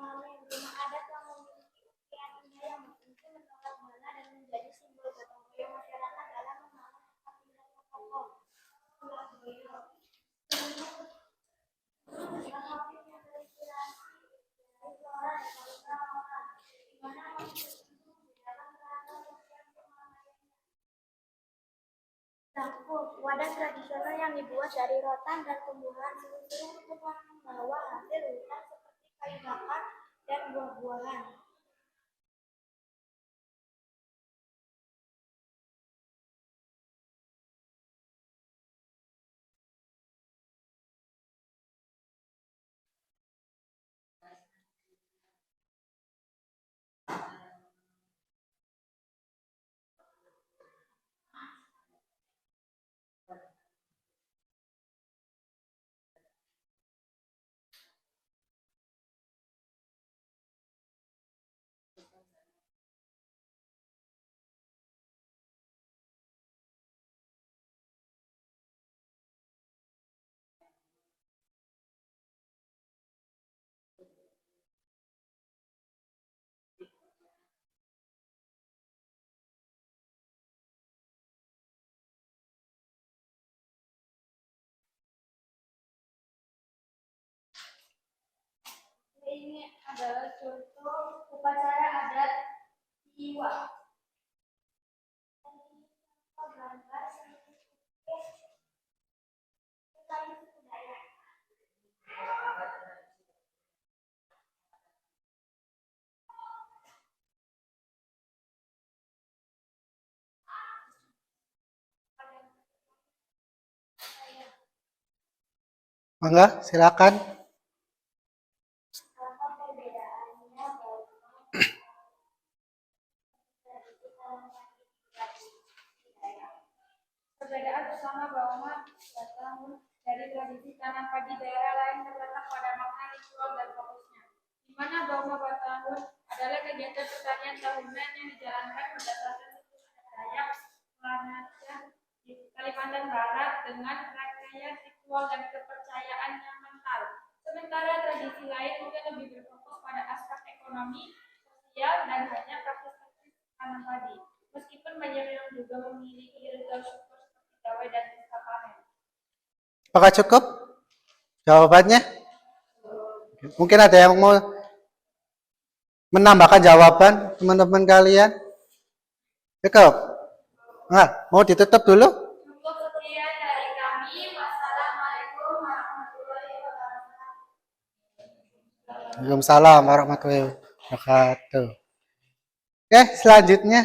adat yang memiliki ukiran indah yang berfungsi menolak bala dan menjadi simbol gotong royong masyarakat dalam membangun aktivitas pokok. Motif yang terinspirasi dari flora dan fauna lokal, di mana motif tersebut membedakan kerangka sosial permainannya. Dapur, wadah tradisional yang dibuat dari rotan dan tumbuhan seluruh untuk membawa hasil hutan seperti kayu bakar dan buah-buahan. Ini adalah contoh upacara adat Tiwa. Mangga, silakan. Perbedaan utama Bauma Batahun dari tradisi tanam padi daerah lain terletak pada makna ritual dan fokusnya, di mana Bauma Batahun adalah kegiatan pertanian tahunan yang dijalankan berdasarkan siklus Dayak Lanajah di Kalimantan Barat dengan rangkaian ritual dan kepercayaan yang kental. Sementara tradisi lain mungkin lebih berfokus pada aspek ekonomi, sosial, dan hanya praktis tanam padi. Meskipun banyak yang juga memiliki ritual syukur seperti gawai dan pesta panen. Apakah cukup jawabannya? Mungkin ada yang mau menambahkan jawaban teman-teman kalian? Cukup? Nah, mau ditutup dulu? Cukup sekian dari kami. Wassalamualaikum warahmatullahi wabarakatuh. Waalaikumsalam warahmatullahi wabarakatuh. Oke, selanjutnya.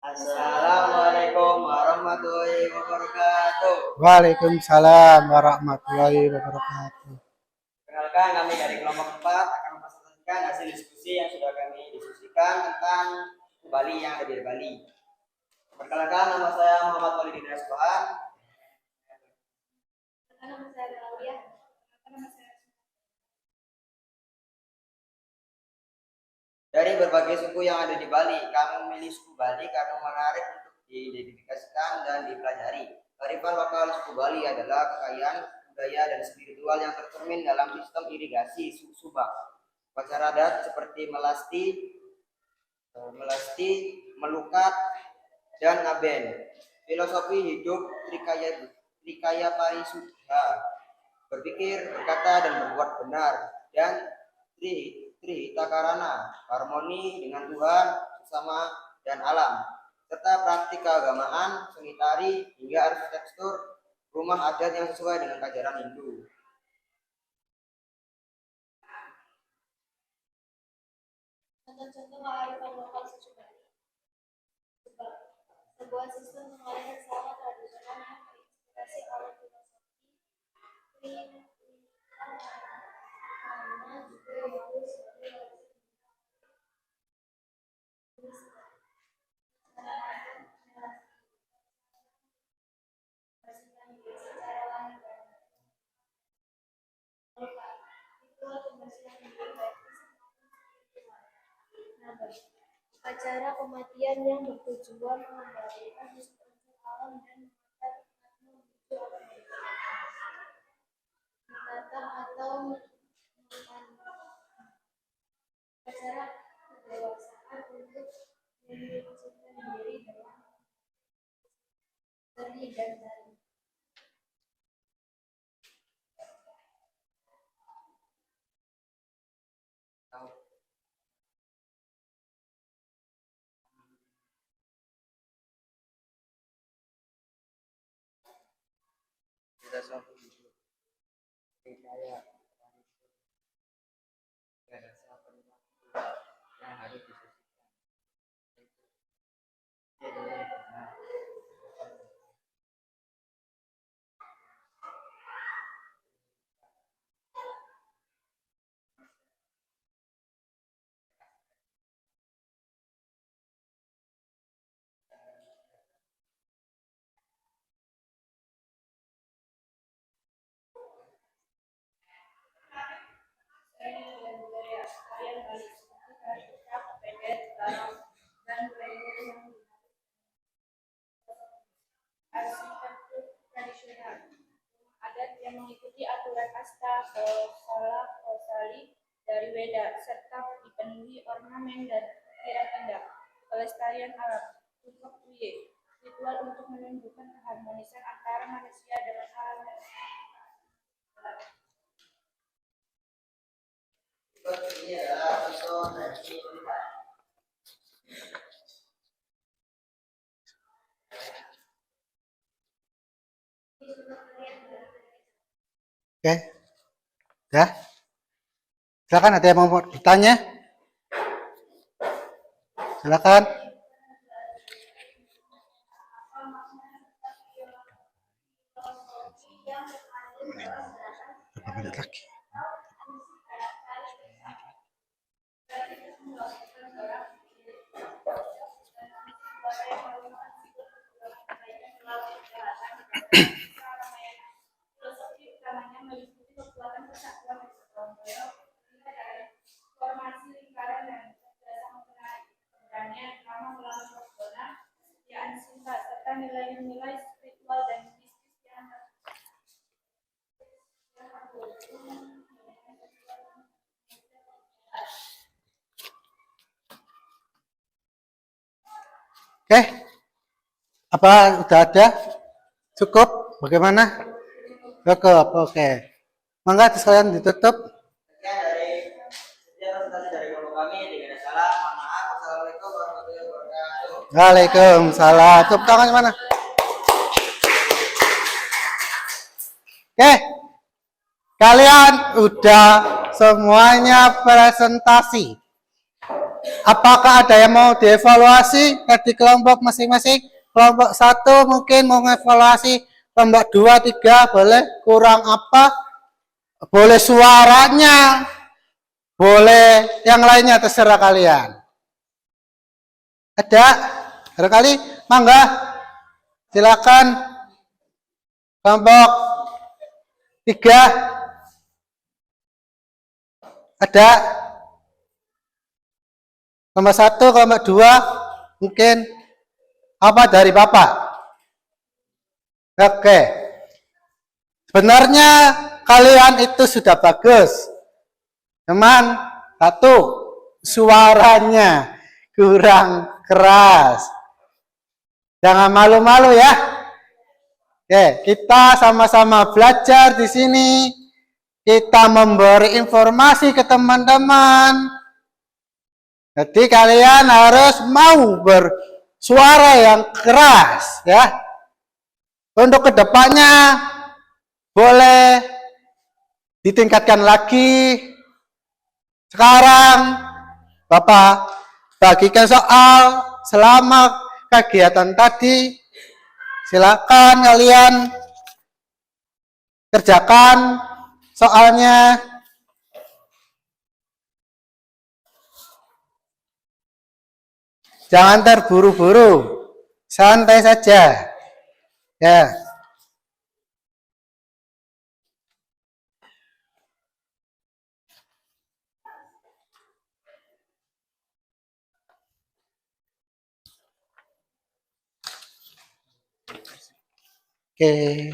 Assalamualaikum warahmatullahi wabarakatuh. Waalaikumsalam warahmatullahi wabarakatuh. Perkenalkan, kami dari kelompok 4 akan mempresentasikan hasil diskusi yang sudah kami diskusikan tentang Bali yang ada di Bali. Perkenalkan, nama saya Muhammad Walidin Rasbahan. Nama saya Claudia. Nama saya Dari berbagai suku yang ada di Bali, kami memilih suku Bali karena menarik untuk diidentifikasikan dan dipelajari. Kearifan lokal suku Bali adalah kekayaan budaya dan spiritual yang tercermin dalam sistem irigasi subak, upacara adat seperti melasti, melukat, dan ngaben. Filosofi hidup Trikaya Parisudha, berpikir, berkata, dan berbuat benar, dan Trihitakarana, harmoni dengan Tuhan, sesama, dan alam, serta praktik keagamaan, seni tari, hingga arsitektur rumah adat yang sesuai dengan ajaran Hindu. contoh-contoh kearifan lokal suku Bali. Sebuah sistem pengalihan sawah tradisional yang terinspirasi oleh filosofi karena juga itu sebagai upacara kematian yang bertujuan mengembalikan unsur alam dan menata menuju alam menata atau upacara kedewasaan untuk menunjukkan diri dalam seni dan tari. Filosofi hidup Trikaya yang harus disisihkan. Kalian balik seperti kita pendek dan leher yang arsitektur tradisional adat yang mengikuti aturan asta kosali dari Weda serta dipenuhi ornamen dan ukiran indah. Pelestarian alam untuk Uye ritual untuk menunjukkan keharmonisan antara manusia dengan alam dan Ini adalah contoh dari Oke. Ya. Silakan, ada yang mau bertanya? Silakan. Berapa menit lagi? filosofi utamanya meliputi kekuatan persatuan dan ketidakbersamaan, formasi lingkaran dan kerjasama menarik, keberanian, ramah melawan persona, kesetiaan cinta, serta nilai-nilai spiritual dan mistis yang Oke. Apa udah ada? Cukup? Bagaimana? Cukup, oke. Mangga sekalian ditutup. Sekian presentasi dari kelompok kami. Tidak ada salah. Mohon maaf. Wassalamualaikum warahmatullahi wabarakatuh. Waalaikumsalam. Tepuk tangan mana? Oke. Kalian udah semuanya presentasi. Apakah ada yang mau dievaluasi di kelompok masing-masing? Kelompok 1 mungkin mau mengevaluasi, kelompok 2, 3 boleh, kurang apa? Boleh suaranya, boleh yang lainnya, terserah kalian. Ada? Barangkali, mangga. Silakan. Kelompok 3. Ada? Kelompok 1, kelompok 2, mungkin apa dari Bapak? Oke. Sebenarnya kalian itu sudah bagus. Cuman satu, suaranya kurang keras. Jangan malu-malu ya. Oke, kita sama-sama belajar di sini. Kita memberi informasi ke teman-teman. Jadi kalian harus mau bersuara yang keras ya. Untuk kedepannya boleh ditingkatkan lagi. Sekarang Bapak bagikan soal selama kegiatan tadi. Silakan kalian kerjakan soalnya. Jangan terburu-buru, santai saja. Ya. Oke.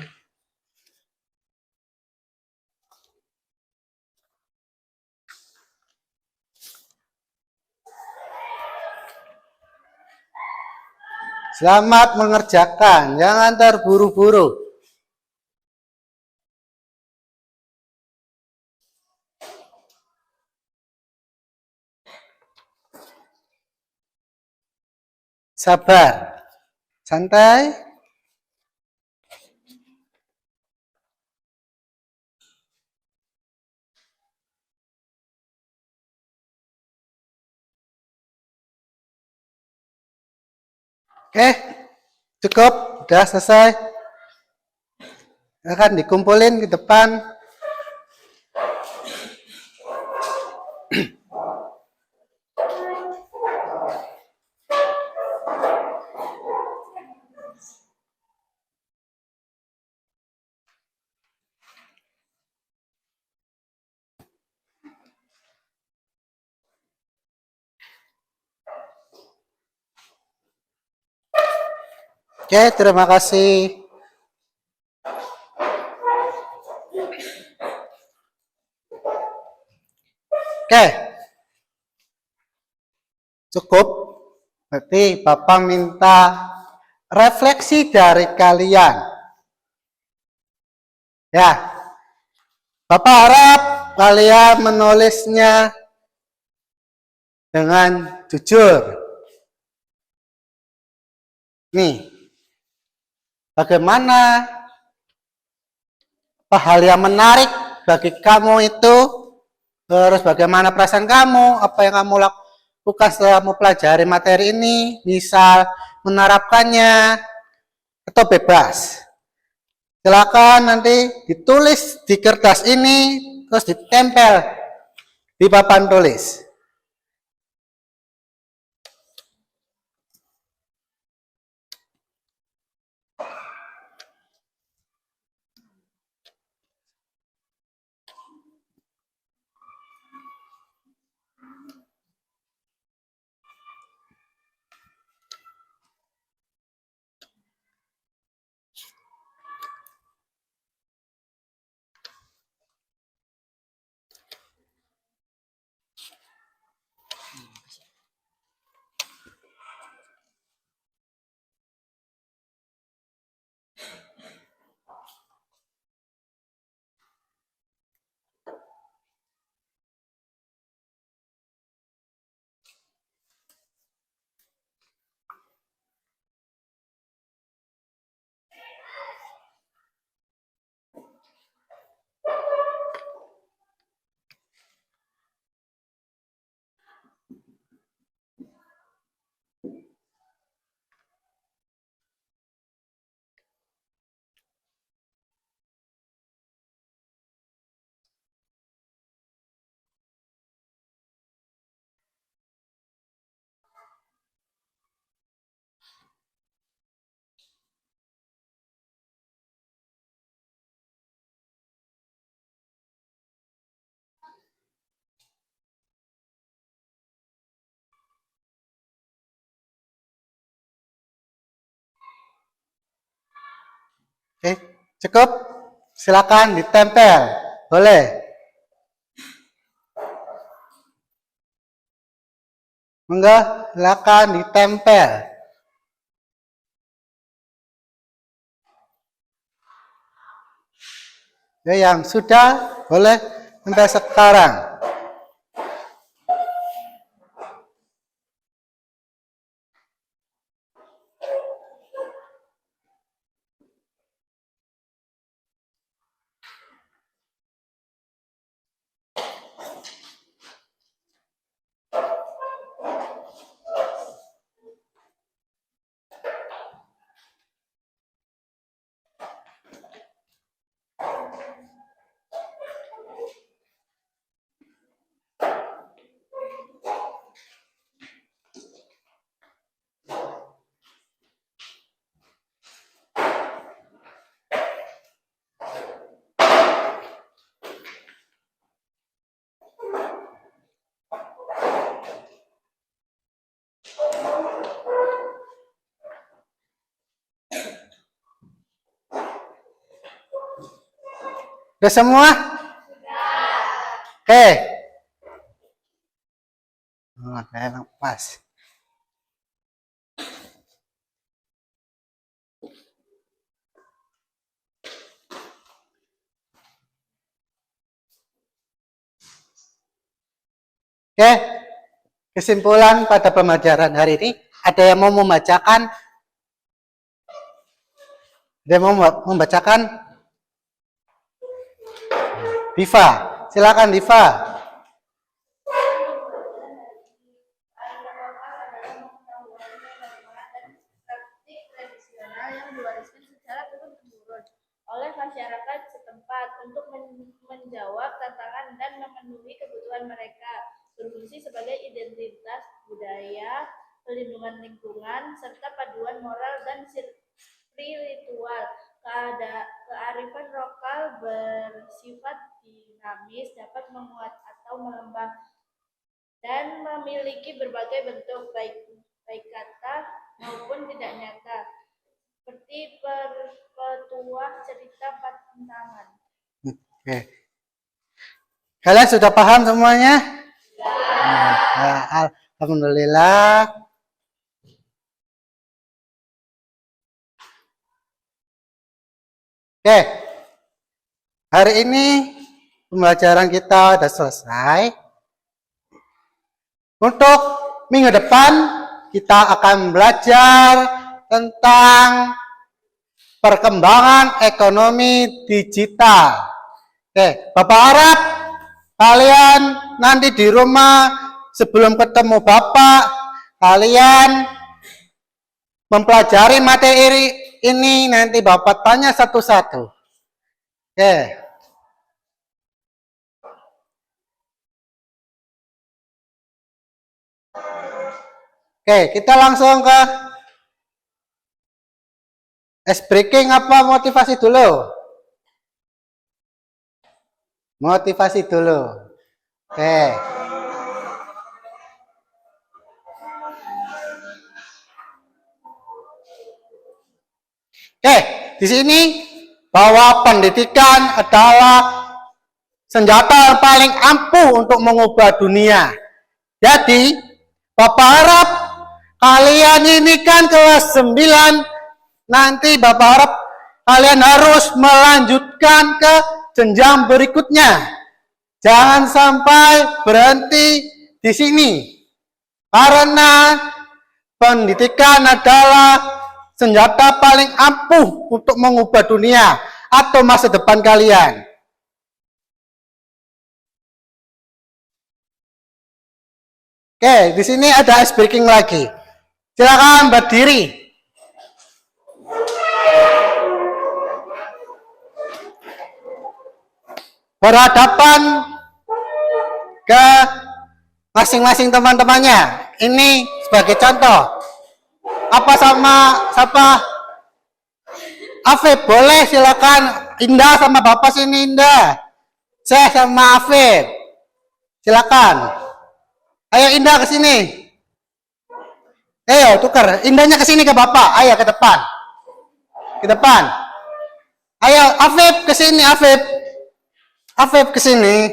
Selamat mengerjakan, jangan terburu-buru. Sabar, santai. Oke, cukup, udah selesai. Akan dikumpulin ke depan. Oke, terima kasih. Oke, cukup. Berarti Bapak minta refleksi dari kalian. Ya, Bapak harap kalian menulisnya dengan jujur. Nih, bagaimana hal yang menarik bagi kamu itu, terus bagaimana perasaan kamu, apa yang kamu lakukan setelah mempelajari materi ini, misal menerapkannya, atau bebas. Silakan nanti ditulis di kertas ini, terus ditempel di papan tulis. Oke, cukup. Silakan ditempel. Boleh. Enggak, silakan ditempel. Ya, yang sudah boleh tempel sekarang. Udah semua? Oke. Enak pas. Oke. Kesimpulan pada pembelajaran hari ini, ada yang mau membacakan? Ada yang mau membacakan? Diva, silakan Diva. Praktik tradisional yang diwariskan secara turun-temurun oleh masyarakat setempat untuk menjawab tantangan dan memenuhi kebutuhan mereka, berfungsi sebagai identitas budaya, pelindungan lingkungan, serta paduan moral dan spiritual. Kearifan lokal bersifat dinamis, dapat menguat atau melemah, dan memiliki berbagai bentuk, baik kata maupun tidak nyata, seperti petuah cerita patentangan. Oke. Kalian sudah paham semuanya? Ya, alhamdulillah. Oke. Hari ini pembelajaran kita sudah selesai. Untuk minggu depan kita akan belajar tentang perkembangan ekonomi digital. Oke, Bapak harap kalian nanti di rumah sebelum ketemu Bapak, kalian mempelajari materi ini, nanti Bapak tanya satu-satu. Oke. Oke, kita langsung ke ice breaking apa motivasi dulu? Motivasi dulu. Oke. Oke, di sini bahwa pendidikan adalah senjata yang paling ampuh untuk mengubah dunia. Jadi, Bapak harap kalian ini kan kelas 9, nanti Bapak harap kalian harus melanjutkan ke jenjang berikutnya. Jangan sampai berhenti di sini. Karena pendidikan adalah senjata paling ampuh untuk mengubah dunia atau masa depan kalian. Oke, di sini ada ice breaking lagi. Silakan berdiri. Berhadapan ke masing-masing teman-temannya. Ini sebagai contoh. Apa sama siapa? Afif, boleh silakan. Indah sama Bapak sini, Indah. Saya sama Afif. Silakan. Ayo Indah ke sini. Ayo tukar. Indahnya ke sini ke Bapak. Ayo ke depan. Ke depan. Ayo, Afif ke sini, Afif. Afif ke sini.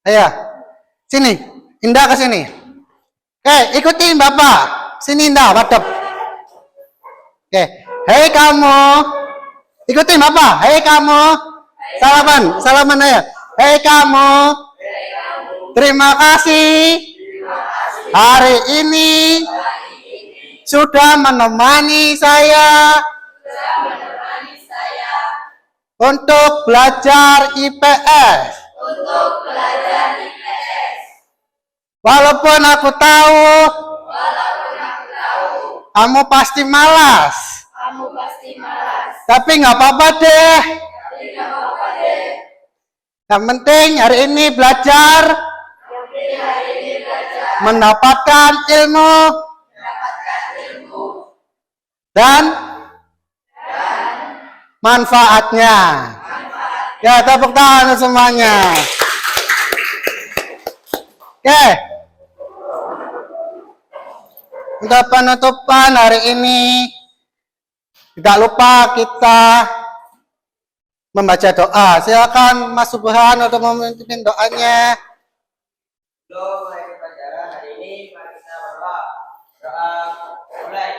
Ayo. Sini. Indah ke sini. Oke, ikutin Bapak. Sini Indah, madep. Oke. Hei kamu. Ikutin Bapak. Hei kamu. Salaman ayo. Hei kamu. Terima kasih. Hari ini sudah menemani saya untuk belajar IPS. Walaupun aku tahu kamu pasti malas. Tapi nggak apa-apa deh. Yang penting hari ini belajar, mendapatkan ilmu, dan manfaatnya. Ya, tepuk tangan semuanya. Oke. Untuk penutupan hari ini, tidak lupa kita membaca doa. Silakan Mas Subhan untuk memimpin doanya. Sebelum mulai pelajaran hari ini, mari kita berdoa. Doa mulai.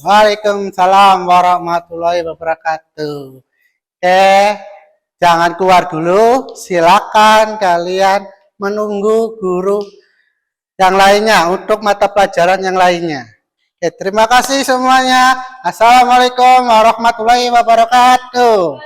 Waalaikumsalam warahmatullahi wabarakatuh. Oke, jangan keluar dulu. Silakan kalian menunggu guru yang lainnya untuk mata pelajaran yang lainnya. Oke, terima kasih semuanya. Assalamualaikum warahmatullahi wabarakatuh.